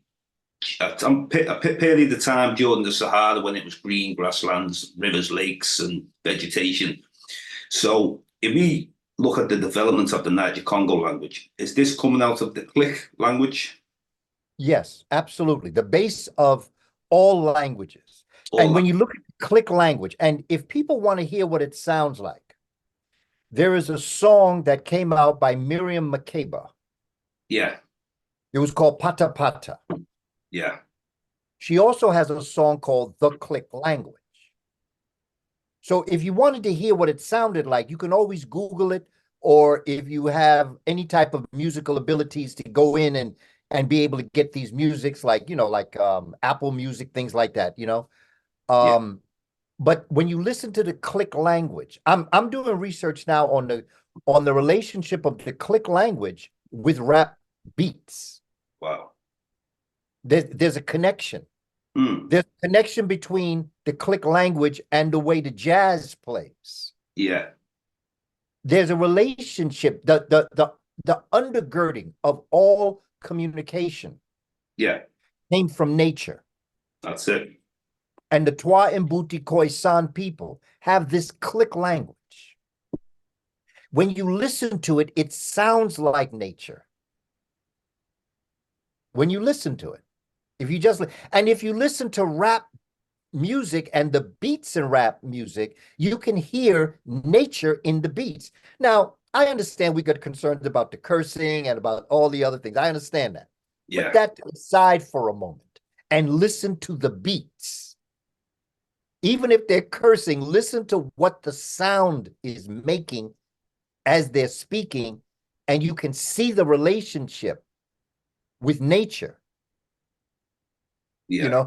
a period of time during the Sahara when it was green grasslands, rivers, lakes, and vegetation. So if we look at the development of the Niger-Congo language, is this coming out of the click language? Yes, absolutely. The base of all languages. When you look at click language, and if people want to hear what it sounds like, there is a song that came out by Miriam Makeba. Yeah. It was called Pata Pata. Yeah. She also has a song called The Click Language. So if you wanted to hear what it sounded like, you can always Google it, or if you have any type of musical abilities to go in and be able to get these musics like, like Apple Music, things like that, Yeah. But when you listen to the click language, I'm doing research now on the relationship of the click language with rap beats. Wow. There's a connection. There's a connection between the click language and the way the jazz plays. Yeah. There's a relationship, the undergirding of all communication Yeah. came from nature. That's it. And the Twa Mbuti Khoisan people have this click language. When you listen to it, it sounds like nature. When you listen to it, if you listen to rap music and the beats in rap music, you can hear nature in the beats. Now, I understand we got concerned about the cursing and about all the other things. I understand that. Yeah. Put that aside for a moment and listen to the beats. Even if they're cursing, listen to what the sound is making as they're speaking, and you can see the relationship with nature. Yeah.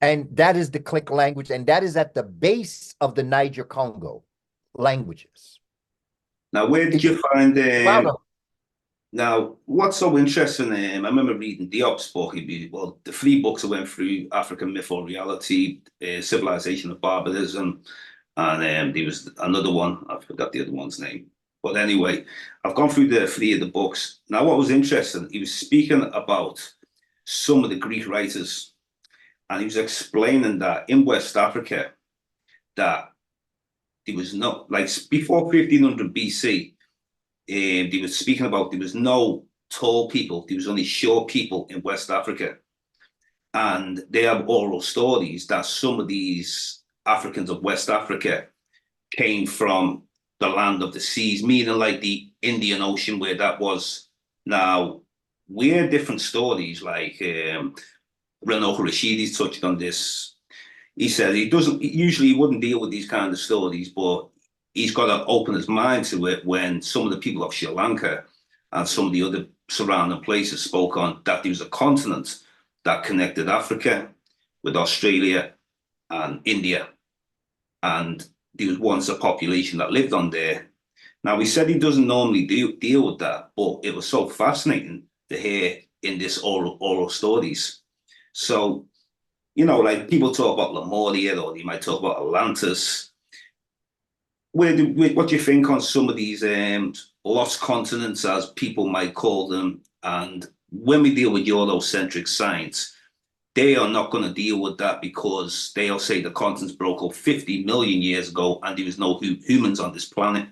And that is the click language, and that is at the base of the Niger Congo languages. Now, where did you find Wow. now, what's so interesting, I remember reading Diop's book. Well, the three books I went through: African Myth or Reality, Civilization of Barbarism, and there was another one. I forgot the other one's name. But anyway, I've gone through the three of the books. Now, what was interesting, he was speaking about some of the Greek writers, and he was explaining that in West Africa, that there was no, like before 1500 BC, they were speaking about there was no tall people, there was only short people in West Africa. And they have oral stories that some of these Africans of West Africa came from the land of the seas, meaning like the Indian Ocean, where that was. Now, we hear different stories, like Renaud Rashidi's touched on this. He said he doesn't, usually he wouldn't deal with these kind of stories, but he's got to open his mind to it when some of the people of Sri Lanka and some of the other surrounding places spoke on that there was a continent that connected Africa with Australia and India. And there was once a population that lived on there. Now, he said he doesn't normally deal with that, but it was so fascinating to hear in this oral stories. So, like people talk about Lemuria, or you might talk about Atlantis. What do you think on some of these lost continents, as people might call them? And when we deal with Eurocentric science, they are not going to deal with that because they'll say the continents broke up 50 million years ago and there was no humans on this planet.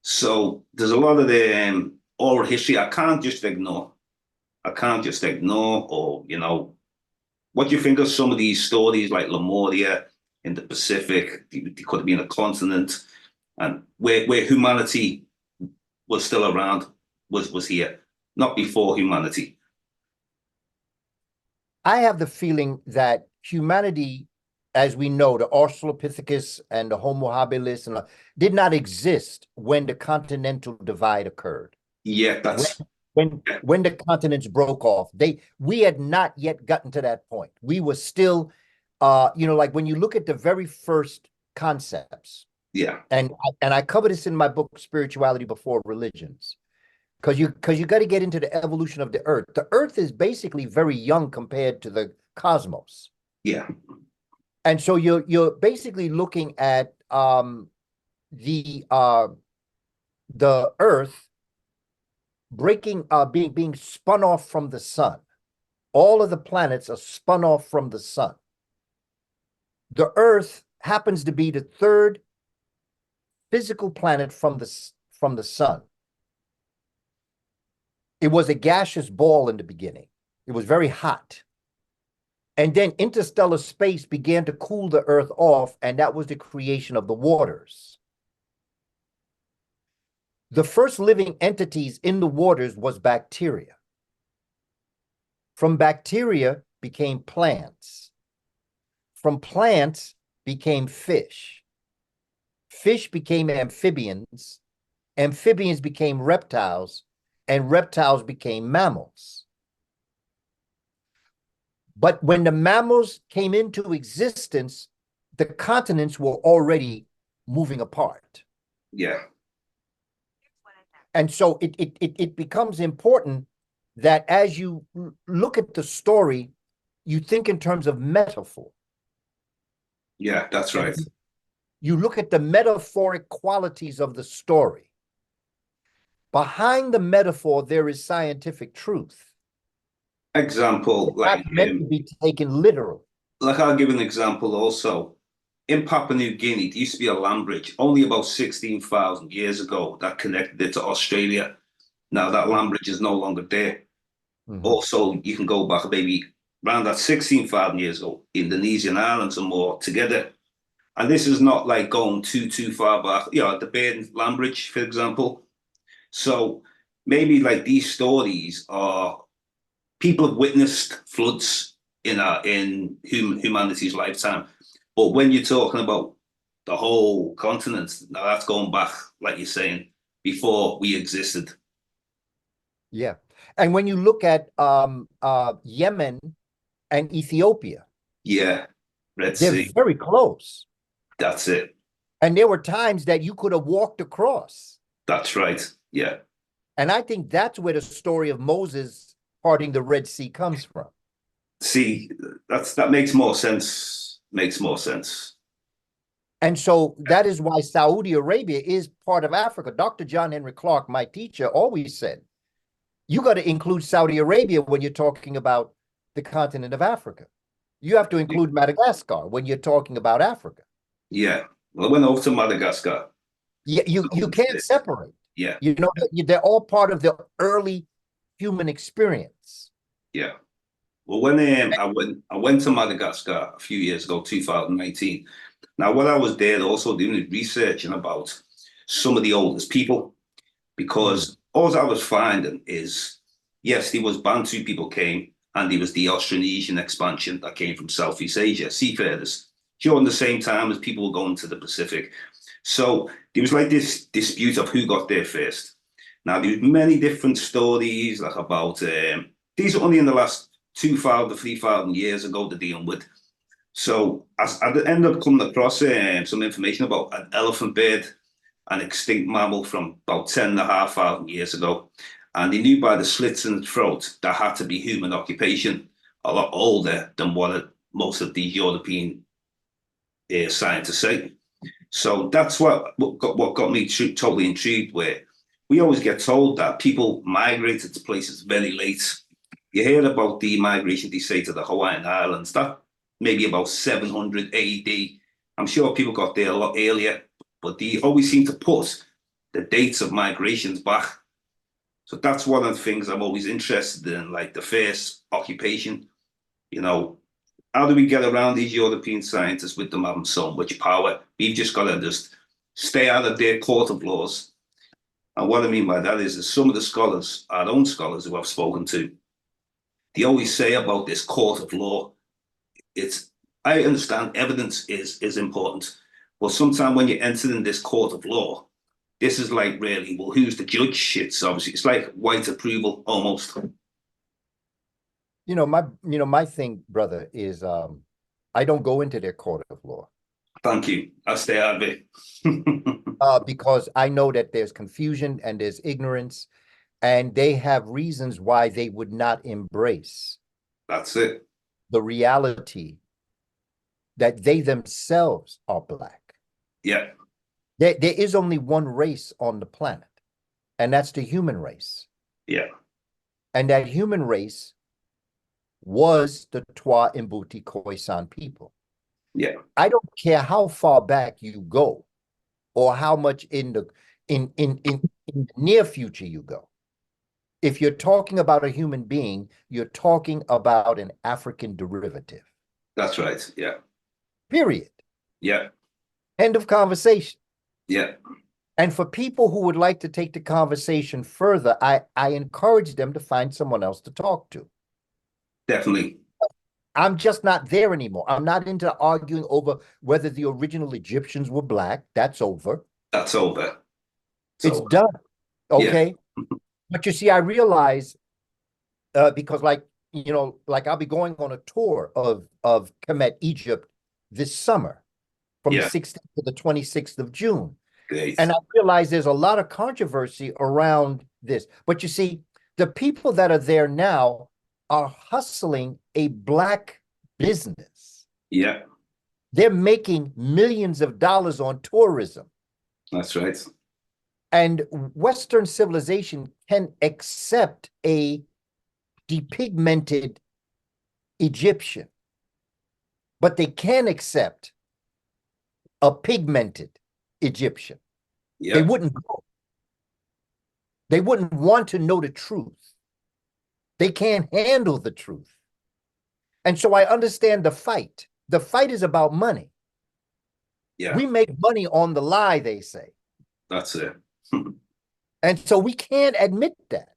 So there's a lot of the oral history I can't just ignore. Or, what do you think of some of these stories like Lemuria in the Pacific? It could have been a continent, and where humanity was still around, was here, not before humanity. I have the feeling that humanity, as we know, the Australopithecus and the Homo habilis did not exist when the continental divide occurred. Yeah, that's when the continents broke off. We had not yet gotten to that point. We were still, like when you look at the very first concepts. Yeah. And I cover this in my book, Spirituality Before Religions. Because you got to get into the evolution of the Earth. The Earth is basically very young compared to the cosmos. Yeah. And so you're basically looking at the Earth being spun off from the sun. All of the planets are spun off from the sun. The Earth happens to be the third physical planet from the sun. It was a gaseous ball in the beginning. It was very hot. And then interstellar space began to cool the Earth off, and that was the creation of the waters. The first living entities in the waters was bacteria. From bacteria became plants. From plants became fish. Fish became amphibians. amphibians became reptiles, and reptiles became mammals. But when the mammals came into existence, the continents were already moving apart. Yeah. And so it becomes important that as you look at the story, you think in terms of metaphor. Yeah, that's right. You look at the metaphoric qualities of the story. Behind the metaphor, there is scientific truth. Example, It's not meant to be taken literal. like I'll give an example also. In Papua New Guinea, there used to be a land bridge only about 16,000 years ago that connected it to Australia. Now that land bridge is no longer there. Mhm. Also, you can go back maybe around that 16,000 years ago. Indonesian islands are more together. And this is not like going too far back. You know, the Baden land bridge, for example. So maybe like these stories are people have witnessed floods in humanity's lifetime. But when you're talking about the whole continent, now that's going back, like you're saying, before we existed. Yeah. And when you look at Yemen and Ethiopia, Yeah, Red they're Sea. very close. That's it. And there were times that you could have walked across. That's right. Yeah. And I think that's where the story of Moses parting the Red Sea comes from. See, that makes more sense. Makes more sense. And so that is why Saudi Arabia is part of Africa. Dr. John Henry Clark, my teacher, always said, you got to include Saudi Arabia when you're talking about the continent of Africa. You have to include Madagascar when you're talking about Africa. Yeah. Well, I went over to Madagascar. Yeah, you can't separate. Yeah. You know, they're all part of the early human experience. Yeah. Well, when I went to Madagascar a few years ago, 2019. Now, when I was there, also doing researching about some of the oldest people, because all I was finding is, yes, there was Bantu people came, and there was the Austronesian expansion that came from Southeast Asia, seafarers, during the same time as people were going to the Pacific. So there was like this dispute of who got there first. Now, there's many different stories like about, these are only in the last 2,000 to 3,000 years ago to deal with. So I ended up coming across some information about an elephant bird, an extinct mammal from about 10,500 years ago. And they knew by the slits in the throat that had to be human occupation, a lot older than what most of these European scientists say. So that's what got me totally intrigued, where we always get told that people migrated to places very late. You hear about the migration, they say, to the Hawaiian Islands, that maybe about 700 AD. I'm sure people got there a lot earlier, but they always seem to put the dates of migrations back. So that's one of the things I'm always interested in, like the first occupation. You know, how do we get around these European scientists with them having so much power? We've just got to just stay out of their court of laws. And what I mean by that is some of the scholars, our own scholars who I've spoken to, they always say about this court of law, I understand evidence is important, but sometimes when you enter in this court of law, this is like really, well, who's the judge? It's like white approval almost. My thing, brother, is I don't go into their court of law. Thank you. I'll stay out of it. Because I know that there's confusion and there's ignorance, and they have reasons why they would not embrace That's it. the reality that they themselves are Black. Yeah. There is only one race on the planet, and that's the human race. Yeah. And that human race was the Twa Mbuti Khoisan people. Yeah. I don't care how far back you go or how much in the near future you go. If you're talking about a human being, you're talking about an African derivative. That's right. Yeah. Period. Yeah. End of conversation. Yeah. And for people who would like to take the conversation further, I encourage them to find someone else to talk to. Definitely. I'm just not there anymore. I'm not into arguing over whether the original Egyptians were Black. That's over. That's over. It's So done. yeah, Okay. But you see, I realize because like, like I'll be going on a tour of Kemet, Egypt this summer from the yeah, 16th to the 26th of June. great. And I realize there's a lot of controversy around this. But you see, the people that are there now are hustling a Black business. Yeah, They're making millions of dollars on tourism. that's right. And Western civilization can accept a depigmented Egyptian, but they can accept a pigmented Egyptian. They Yeah, wouldn't go. They wouldn't want to know the truth. They can't handle the truth. And so I understand the fight. The fight is about money. yeah, We make money on the lie, they say. that's it. And so we can't admit that.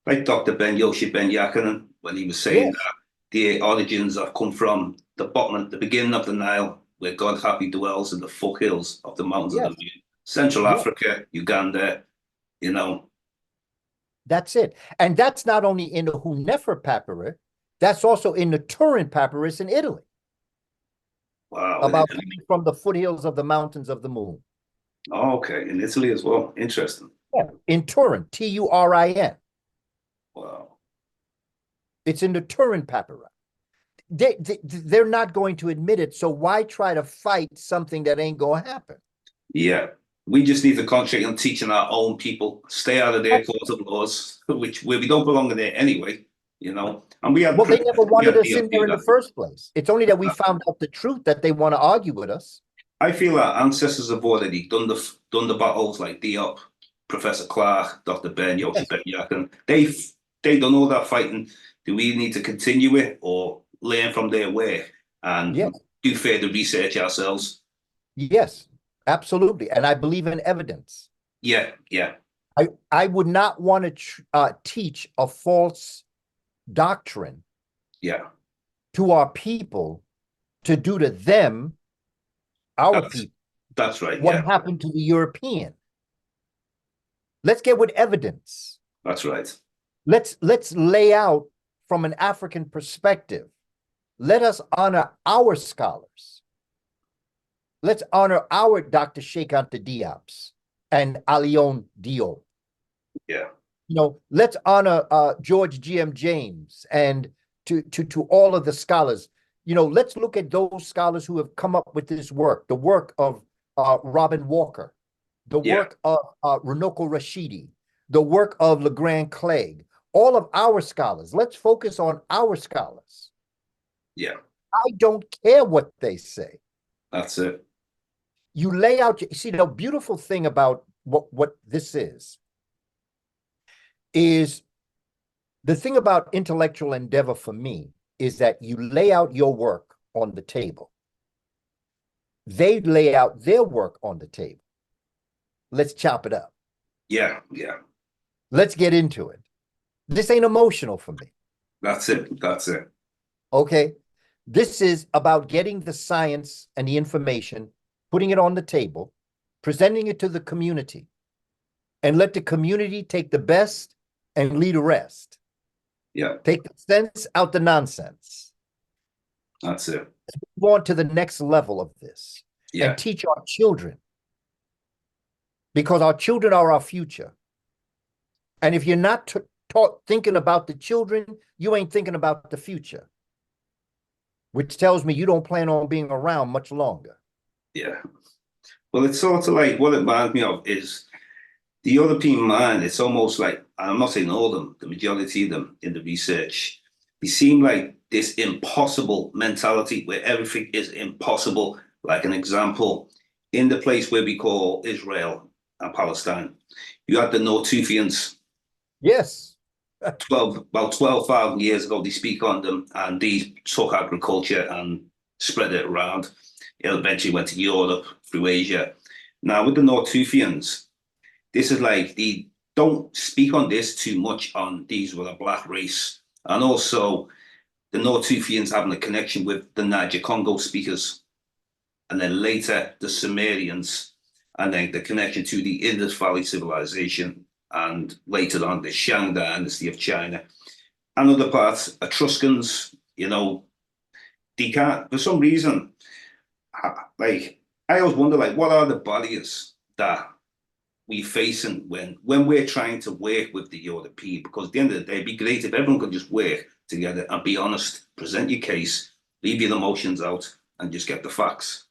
Like Dr. Ben Yoshi Ben Yakinen, when he was saying Yes. that the origins have come from the bottom, the beginning of the Nile, where God happy dwells in the foothills of the mountains of the Yes. moon. Central Yes. Africa, Uganda, you know. That's it. And that's not only in the Hunefer papyrus, that's also in the Turin papyrus in Italy. Wow. About coming from the foothills of the mountains of the moon. Oh, okay. In Italy as well. Interesting. Yeah. In Turin, Turin. Wow. It's in the Turin papyrus. They're not going to admit it, so why try to fight something that ain't going to happen? Yeah. We just need to concentrate on teaching our own people, stay out of their court of laws, where we don't belong in there anyway, you know. And we have Well, they never wanted us in there in that. the first place. It's only that we found out the truth that they want to argue with us. I feel our ancestors have already done the battles like Diop, Professor Clark, Dr. Ben, Yoshi Ben Yakin. They done all that fighting. Do we need to continue it or learn from their work and do further research ourselves? Yes, absolutely. And I believe in evidence. Yeah, yeah. I would not want to teach a false doctrine to our people to do to them, people. That's right. What happened to the European? Let's get with evidence. That's right. Let's lay out from an African perspective. Let us honor our scholars. Let's honor our Dr. Sheikh Anta Diop's and Alioune Diop. Yeah. Let's honor George G.M. James and to all of the scholars. Let's look at those scholars who have come up with this work, the work of Robin Walker, the work of Runoko Rashidi, the work of LeGrand Clegg, all of our scholars. Let's focus on our scholars. Yeah. I don't care what they say. That's it. You lay out, see, the beautiful thing about what this is the thing about intellectual endeavor for me is that you lay out your work on the table. They lay out their work on the table. Let's chop it up. Yeah, yeah. Let's get into it. This ain't emotional for me. That's it. That's it. Okay. This is about getting the science and the information, putting it on the table, presenting it to the community, and let the community take the best and leave the rest. Yeah. Take the sense out the nonsense. That's it. Move on to the next level of this and teach our children, because our children are our future. And if you're not thinking about the children, you ain't thinking about the future, which tells me you don't plan on being around much longer. Yeah. Well, it's sort of like what it reminds me of is the European mind. It's almost like, I'm not saying all of them, the majority of them in the research, they seem like this impossible mentality where everything is impossible. Like an example, in the place where we call Israel and Palestine, you had the Nortufians. Yes. About 12,000 years ago, they speak on them, and they took agriculture and spread it around. It eventually went to Europe, through Asia. Now, with the Nortufians, this is like, they don't speak on this too much on these with a black race. And also, the Nortufians having a connection with the Niger Congo speakers. And then later, the Sumerians. and then the connection to the Indus Valley civilization, and later on the Shang dynasty of China. And other parts, Etruscans, they can't, for some reason, like, I always wonder, like, what are the barriers that we facing when we're trying to work with the European? Because at the end of the day, it'd be great if everyone could just work together and be honest, present your case, leave your emotions out, and just get the facts.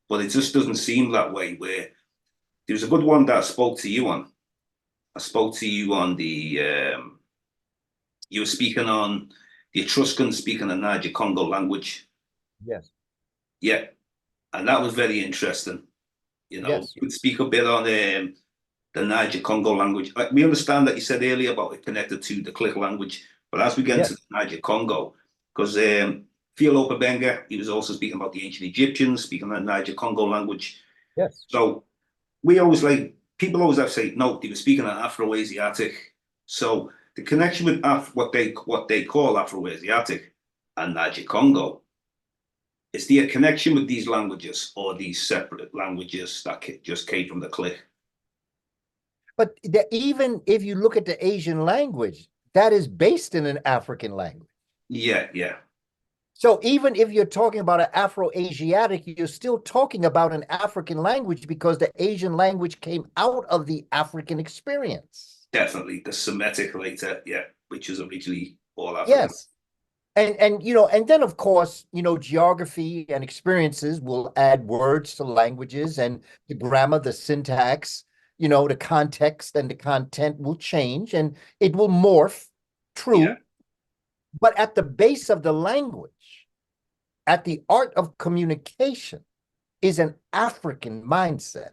But it just doesn't seem that way. Where there was a good one that I spoke to you on. I spoke to you on you were speaking on the Etruscans speaking the Niger Congo language. Yes. Yeah, and that was very interesting. Yes. You could speak a bit on the Niger Congo language. Like, we understand that you said earlier about it connected to the Click language, but as we get into the Niger Congo, because Philo Babenga, he was also speaking about the ancient Egyptians, speaking the Niger Congo language. Yes. So people always have to say, no, they were speaking an Afro-Asiatic. So the connection with what they call Afro-Asiatic and Niger Congo, is there a connection with these languages or these separate languages that just came from the Click? But even if you look at the Asian language, that is based in an African language. Yeah, yeah. So even if you're talking about an Afro-Asiatic, you're still talking about an African language because the Asian language came out of the African experience. Definitely. The Semitic later, yeah, which is originally all African. Yes. And and then of course, geography and experiences will add words to languages, and the grammar, the syntax, the context and the content will change and it will morph, true. Yeah. But at the base of the language, at the art of communication, is an African mindset.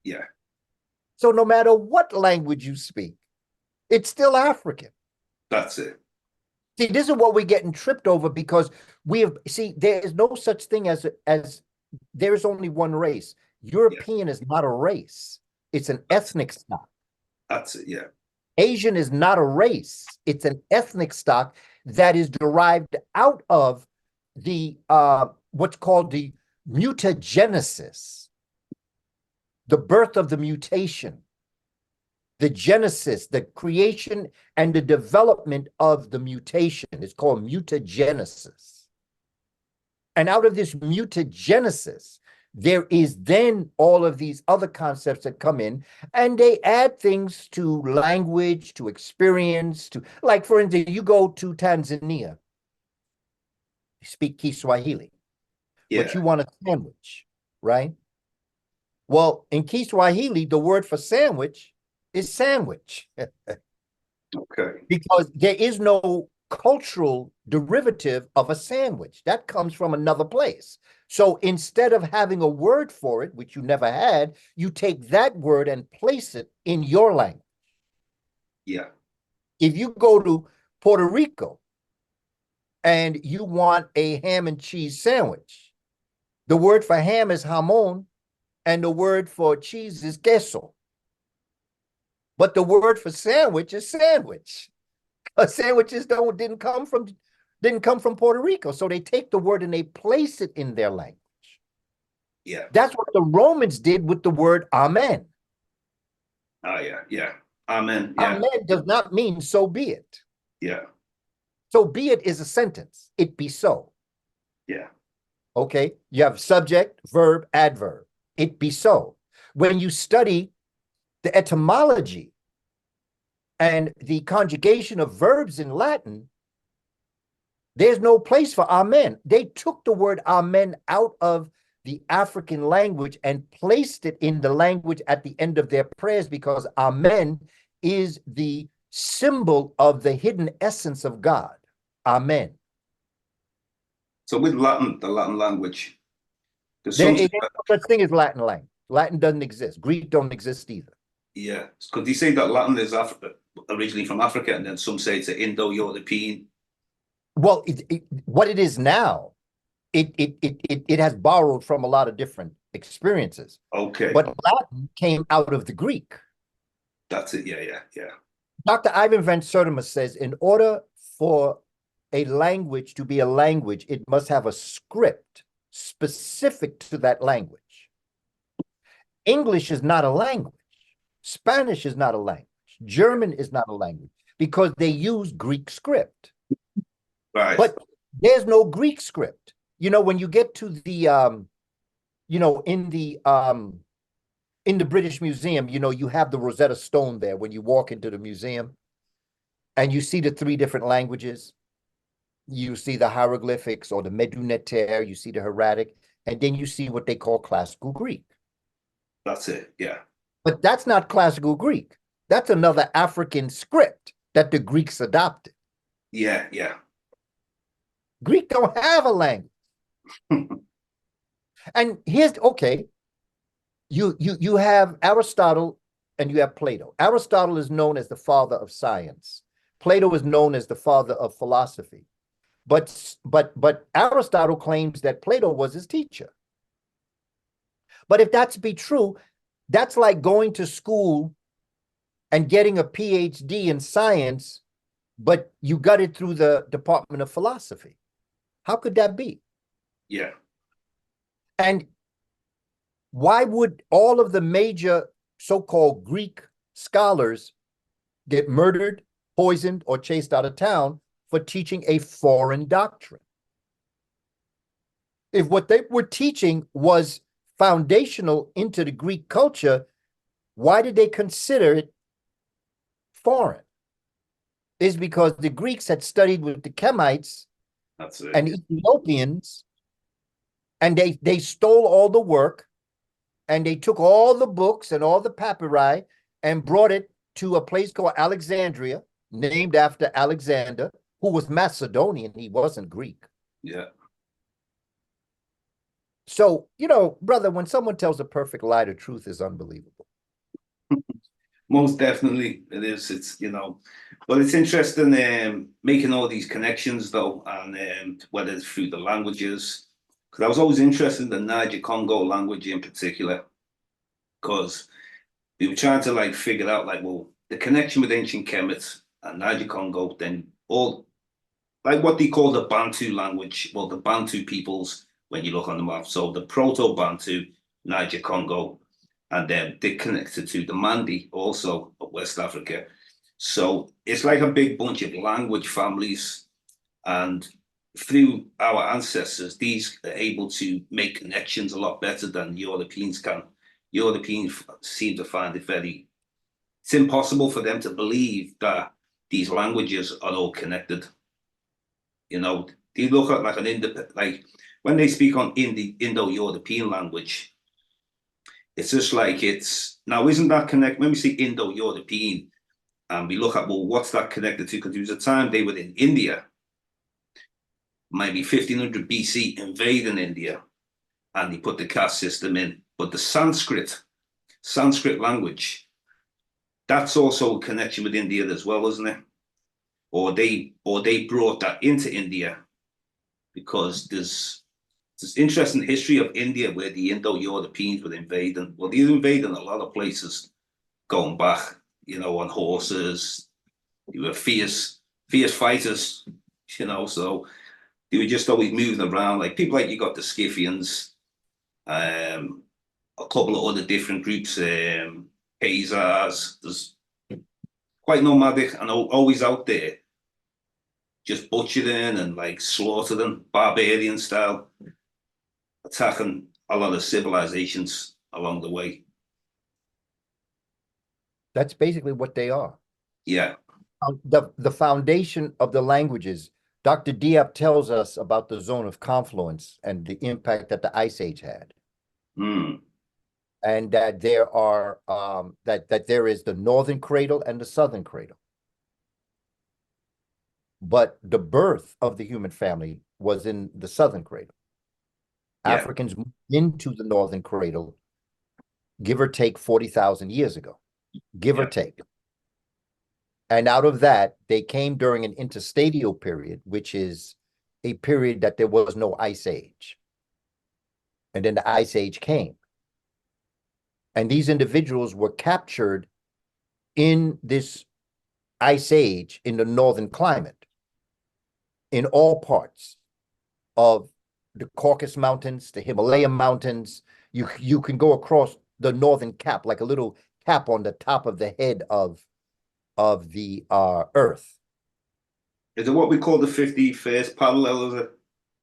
Yeah. So no matter what language you speak, it's still African. That's it. See, this is what we're getting tripped over because there is no such thing as there is only one race. European is not a race. It's an ethnic stock. That's it, yeah. Asian is not a race. It's an ethnic stock that is derived out of the what's called the mutagenesis, the birth of the mutation, the genesis, the creation and the development of the mutation. It's called mutagenesis. And out of this mutagenesis, there is then all of these other concepts that come in, and they add things to language, to experience, to, like, for instance, you go to Tanzania, you speak Kiswahili, but you want a sandwich, right? Well, in Kiswahili, the word for sandwich is sandwich. Okay. Because there is no cultural derivative of a sandwich. That comes from another place. So instead of having a word for it, which you never had, you take that word and place it in your language. Yeah. If you go to Puerto Rico and you want a ham and cheese sandwich, the word for ham is jamón and the word for cheese is queso. But the word for sandwich is sandwich. Sandwiches didn't come from Puerto Rico. So they take the word and they place it in their language. Yeah. That's what the Romans did with the word amen. Oh, yeah, yeah. Amen. Yeah. Amen does not mean so be it. Yeah. So be it is a sentence. It be so. Yeah. Okay. You have subject, verb, adverb. It be so. When you study the etymology and the conjugation of verbs in Latin, there's no place for amen. They took the word amen out of the African language and placed it in the language at the end of their prayers because amen is the symbol of the hidden essence of God. Amen. So with Latin, the Latin language, there's There's no such thing as Latin language. Latin doesn't exist. Greek don't exist either. yeah. Could you say that Latin is originally from Africa, and then some say it's Indo-European? Well, what it is now, it has borrowed from a lot of different experiences. Okay. But Latin came out of the Greek. That's it. Yeah, yeah, yeah. Dr. Ivan Van Sertima says, in order for a language to be a language, it must have a script specific to that language. English is not a language. Spanish is not a language. German is not a language because they use Greek script. Right. But there's no Greek script. You know, when you get to the you know, in the British Museum, you know, you have the Rosetta Stone there when you walk into the museum and you see the 3 different languages. You see the hieroglyphics or the Medu-Neter, you see the hieratic, and then you see what they call classical Greek. That's it. Yeah. But that's not classical Greek. That's another African script that the Greeks adopted. Yeah. Yeah. Greek don't have a language. And here's, okay, you have Aristotle and you have Plato. Aristotle is known as the father of science. Plato is known as the father of philosophy. But Aristotle claims that Plato was his teacher. But if that's to be true, that's like going to school and getting a PhD in science, but you got it through the Department of Philosophy. How could that be? Yeah. And why would all of the major so-called Greek scholars get murdered, poisoned, or chased out of town for teaching a foreign doctrine? If what they were teaching was foundational into the Greek culture, why did they consider it foreign? Is because the Greeks had studied with the Kemites That's it. and Ethiopians, and they stole all the work, and they took all the books and all the papyri and brought it to a place called Alexandria, named after Alexander, who was Macedonian. He wasn't Greek. Yeah. So, you know, brother, when someone tells a perfect lie, the truth is unbelievable. Most definitely it is. It's, you know, but it's interesting making all these connections though, and whether it's through the languages, because I was always interested in the Niger Congo language in particular, because we were trying to like figure out like, well, the connection with ancient Kemet and Niger Congo, then all like what they call the Bantu language, well, the Bantu peoples when you look on the map. So the Proto-Bantu, Niger Congo, and then they're connected to the Mandi also of West Africa. So it's like a big bunch of language families, and through our ancestors, these are able to make connections a lot better than Europeans can. Europeans seem to find it it's impossible for them to believe that these languages are all connected. You know, they look at like like when they speak on Indo-European language, it's just like now isn't that connect when we say Indo-European and we look at, well, what's that connected to? Because there was a time they were in India, maybe 1500 BC, invading India, and they put the caste system in. But the Sanskrit language, that's also a connection with India as well, isn't it? Or they brought that into India, because there's interesting history of India where the Indo-Europeans were invading. Well, they were invading a lot of places going back, you know, on horses. They were fierce fighters, you know, so they were just always moving around. Like people like you got the Scythians, a couple of other different groups, Khazars. There's quite nomadic and always out there, just butchering and like slaughtering, barbarian style, attacking a lot of civilizations along the way. That's basically what they are. Yeah. The foundation of the languages, Dr. Diop tells us about the zone of confluence and the impact that the Ice Age had. Mm. And that there are that there is the northern cradle and the southern cradle. But the birth of the human family was in the southern cradle. Yeah. Africans moved into the northern cradle, give or take 40,000 years ago, give or take. And out of that, they came during an interstadial period, which is a period that there was no Ice Age. And then the Ice Age came. And these individuals were captured in this Ice Age in the northern climate, in all parts of the Caucasus Mountains, the Himalaya Mountains. You can go across the northern cap, like a little cap on the top of the head of the Earth. Is it what we call the 51st parallel? Is it?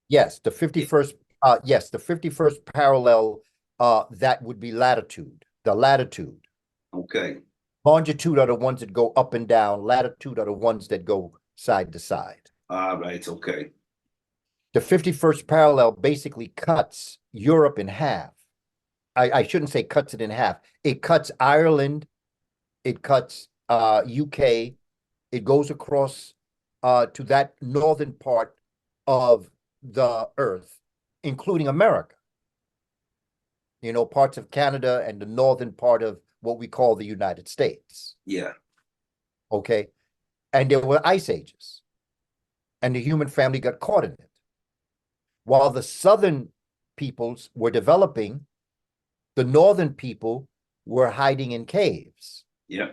Yes, the 51st, yes, the 51st parallel, that would be latitude, the latitude. Okay. Longitude are the ones that go up and down. Latitude are the ones that go side to side. Ah, right. Okay. The 51st parallel basically cuts Europe in half. I shouldn't say cuts it in half. It cuts Ireland. It cuts UK. It goes across to that northern part of the Earth, including America. You know, parts of Canada and the northern part of what we call the United States. Yeah. Okay. And there were ice ages. And the human family got caught in it. While the southern peoples were developing, the northern people were hiding in caves. Yeah.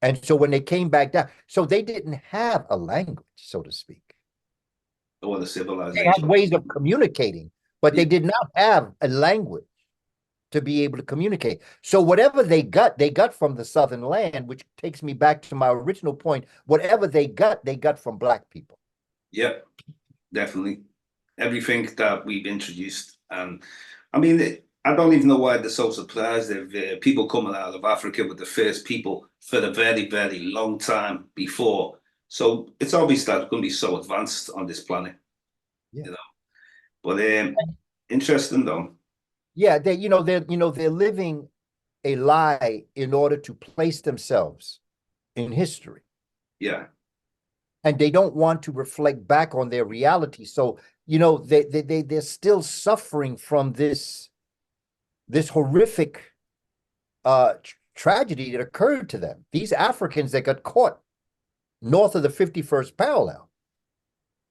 And so when they came back down, so they didn't have a language, so to speak. Or the They civilization. had ways of communicating, but they Yeah. did not have a language to be able to communicate. So whatever they got from the southern land, which takes me back to my original point. Whatever they got from Black people. Yeah, definitely. Everything that we've introduced. And I mean, I don't even know why they're so surprised if people coming out of Africa were the first people for a very, very long time before. So it's obvious that it's going to be so advanced on this planet. Yeah. You know. But interesting though. Yeah, they're living a lie in order to place themselves in history. Yeah. And they don't want to reflect back on their reality. So, they're still suffering from this horrific tragedy that occurred to them. These Africans that got caught north of the 51st parallel.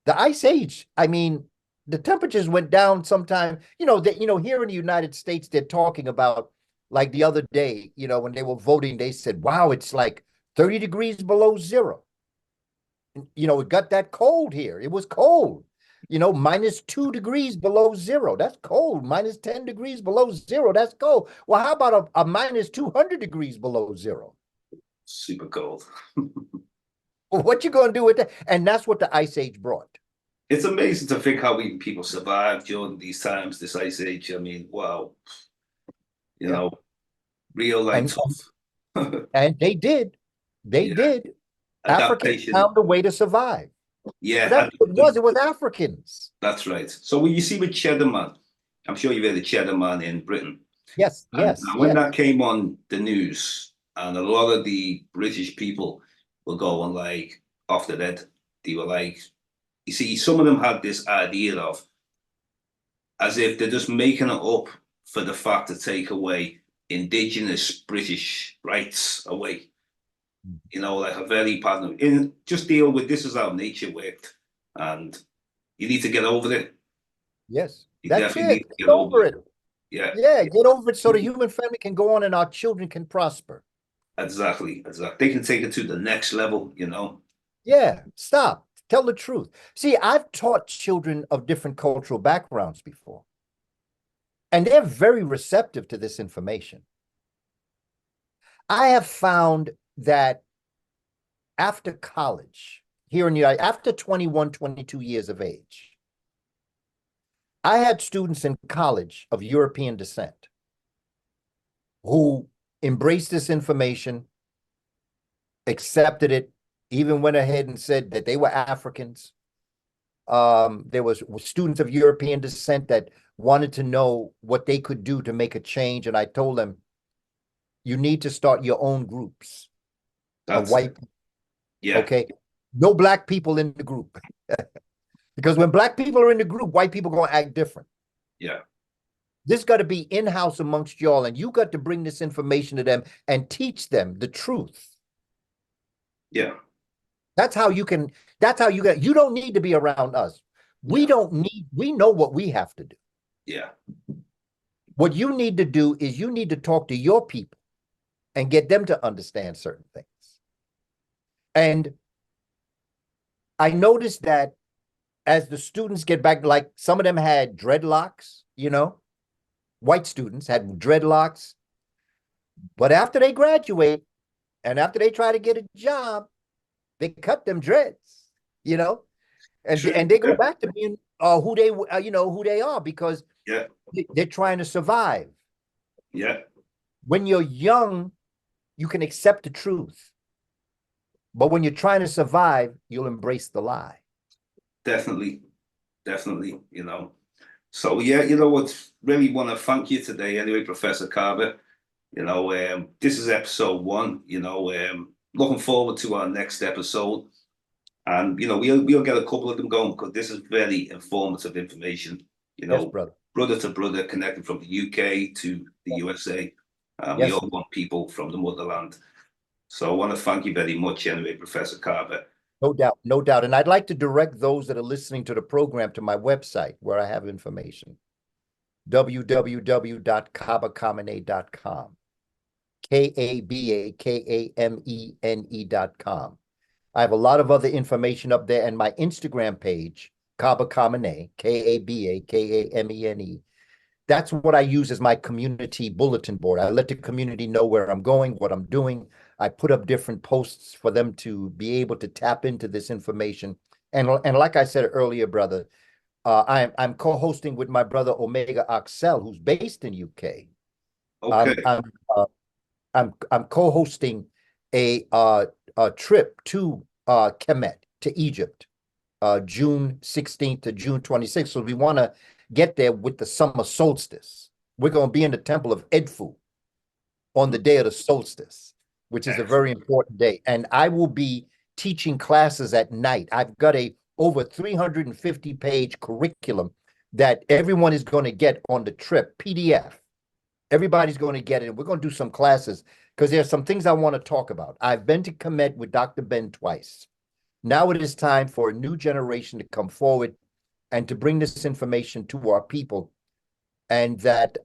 The Ice Age, I mean, the temperatures went down sometime, here in the United States, they're talking about, like the other day, when they were voting, they said, wow, it's like 30 degrees below zero. It got that cold here. It was cold, -2 degrees below zero. That's cold. -10 degrees below zero. That's cold. Well, how about a -200 degrees below zero? Super cold. Well, what you going to do with that? And that's what the Ice Age brought. It's amazing to think how even people survived during these times, this ice age. I mean, wow. Real like tough. And they did. They Yeah. did. Africans Adaptation. found a way to survive. Yeah. That's what it was. It was Africans. That's right. So when you see with Cheddar Man, I'm sure you've heard of Cheddar Man in Britain. Yes, And yes. when yes. that came on the news, and a lot of the British people were going like off their head. They were like, you see, some of them had this idea of as if they're just making it up for the fact to take away indigenous British rights away. Like a very pattern. And just deal with this is how nature worked. And you need to get over it. Yes. You That's definitely need it. to Get get over it. Yeah. Yeah, get over it so the human family can go on and our children can prosper. Exactly. They can take it to the next level, Yeah, stop. Tell the truth. See, I've taught children of different cultural backgrounds before, and they're very receptive to this information. I have found that after college, here in the United, after 21, 22 years of age, I had students in college of European descent who embraced this information, accepted it, even went ahead and said that they were Africans. There was students of European descent that wanted to know what they could do to make a change. And I told them, you need to start your own groups of white people. Yeah. Okay. No Black people in the group. Because when Black people are in the group, white people are going to act different. Yeah. This got to be in-house amongst y'all, and you got to bring this information to them and teach them the truth. Yeah. That's how you get, you don't need to be around us. We know what we have to do. Yeah. What you need to do is you need to talk to your people and get them to understand certain things. And I noticed that as the students get back, like some of them had dreadlocks, white students had dreadlocks, but after they graduate and after they try to get a job, they cut them dreads, you know, and True. and they go back to being who they who they are, because Yeah. they're trying to survive. Yeah. When you're young, you can accept the truth, but when you're trying to survive, you'll embrace the lie. Definitely. Definitely. So yeah, what? Really want to thank you today, anyway, Professor Kaba. This is episode 1. Looking forward to our next episode, and we'll get a couple of them going, because this is very informative information. Yes, brother. Brother to brother, connected from the UK to the USA. We Yes. all want people from the motherland. So I want to thank you very much, anyway, Professor Kaba. No doubt, no doubt. And I'd like to direct those that are listening to the program to my website, where I have information. www.kabakamene.com. KABAKAMENE.com. I have a lot of other information up there, and my Instagram page, Kaba Kamene, KABAKAMENE. That's what I use as my community bulletin board. I let the community know where I'm going, what I'm doing. I put up different posts for them to be able to tap into this information. And like I said earlier, brother, I'm co-hosting with my brother Omega Axel, who's based in UK. Okay. I'm co-hosting a trip to Kemet, to Egypt, June 16th to June 26th. So we want to get there with the summer solstice. We're going to be in the temple of Edfu on the day of the solstice, which is a very important day. And I will be teaching classes at night. I've got a over 350-page curriculum that everyone is going to get on the trip, PDF. Everybody's going to get it. We're going to do some classes, because there's some things I want to talk about. I've been to Kemet with Dr. Ben twice. Now it is time for a new generation to come forward and to bring this information to our people, and that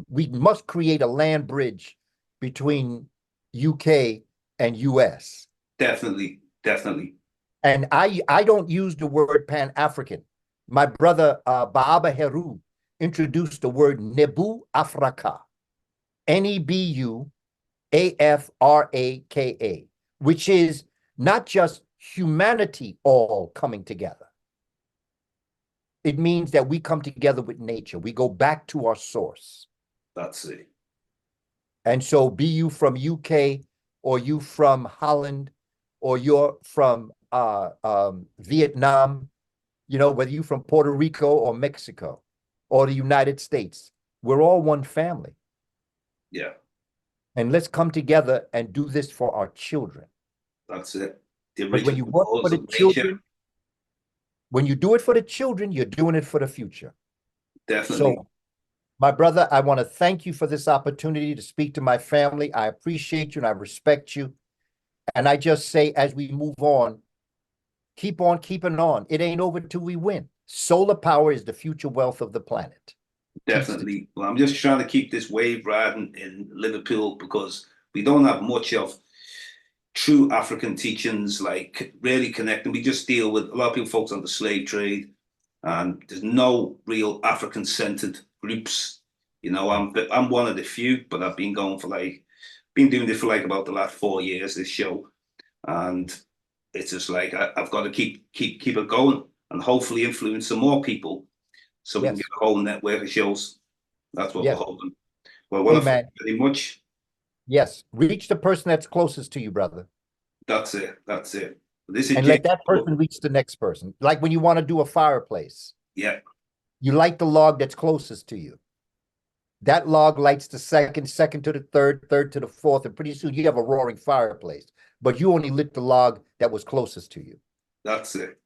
we must create a land bridge between UK and US. Definitely. Definitely. And I don't use the word Pan-African. My brother Baaba Heru introduced the word Nebu Afrika, Nebuafraka, which is not just humanity all coming together. It means that we come together with nature. We go back to our source. That's it. And so be you from UK, or you from Holland, or you're from Vietnam, whether you're from Puerto Rico or Mexico or the United States, we're all one family. Yeah. And let's come together and do this for our children. That's it. The But when you original work for laws the of nature. children, when you do it for the children, you're doing it for the future. Definitely. So, my brother, I want to thank you for this opportunity to speak to my family. I appreciate you and I respect you. And I just say, as we move on keeping on. It ain't over till we win. Solar power is the future wealth of the planet. Definitely. Well, I'm just trying to keep this wave riding in Liverpool, because we don't have much of true African teachings, like really connecting. We just deal with a lot of people focus on the slave trade, and there's no real African-centered groups. I'm one of the few, but I've been doing this for like about the last 4 years, this show, and it's just like I've got to keep it going, and hopefully influence some more people, so we can get a whole network of shows. That's what we're hoping. Well, thank you very much. Yes, reach the person that's closest to you, brother. That's it. This is and let that person reach the next person. Like when you want to do a fireplace. Yeah. You light the log that's closest to you. That log lights the second to the third to the fourth, and pretty soon you have a roaring fireplace. But you only lit the log that was closest to you. That's it.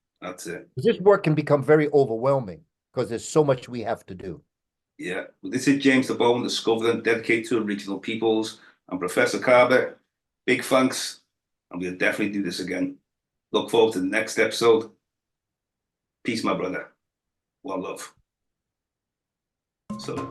This work can become very overwhelming because there's so much we have to do. Yeah. Well, this is James Diboe, Discovered, dedicated to original peoples. I'm Professor Kaba. Big thanks. And we'll definitely do this again. Look forward to the next episode. Peace, my brother. One love. So.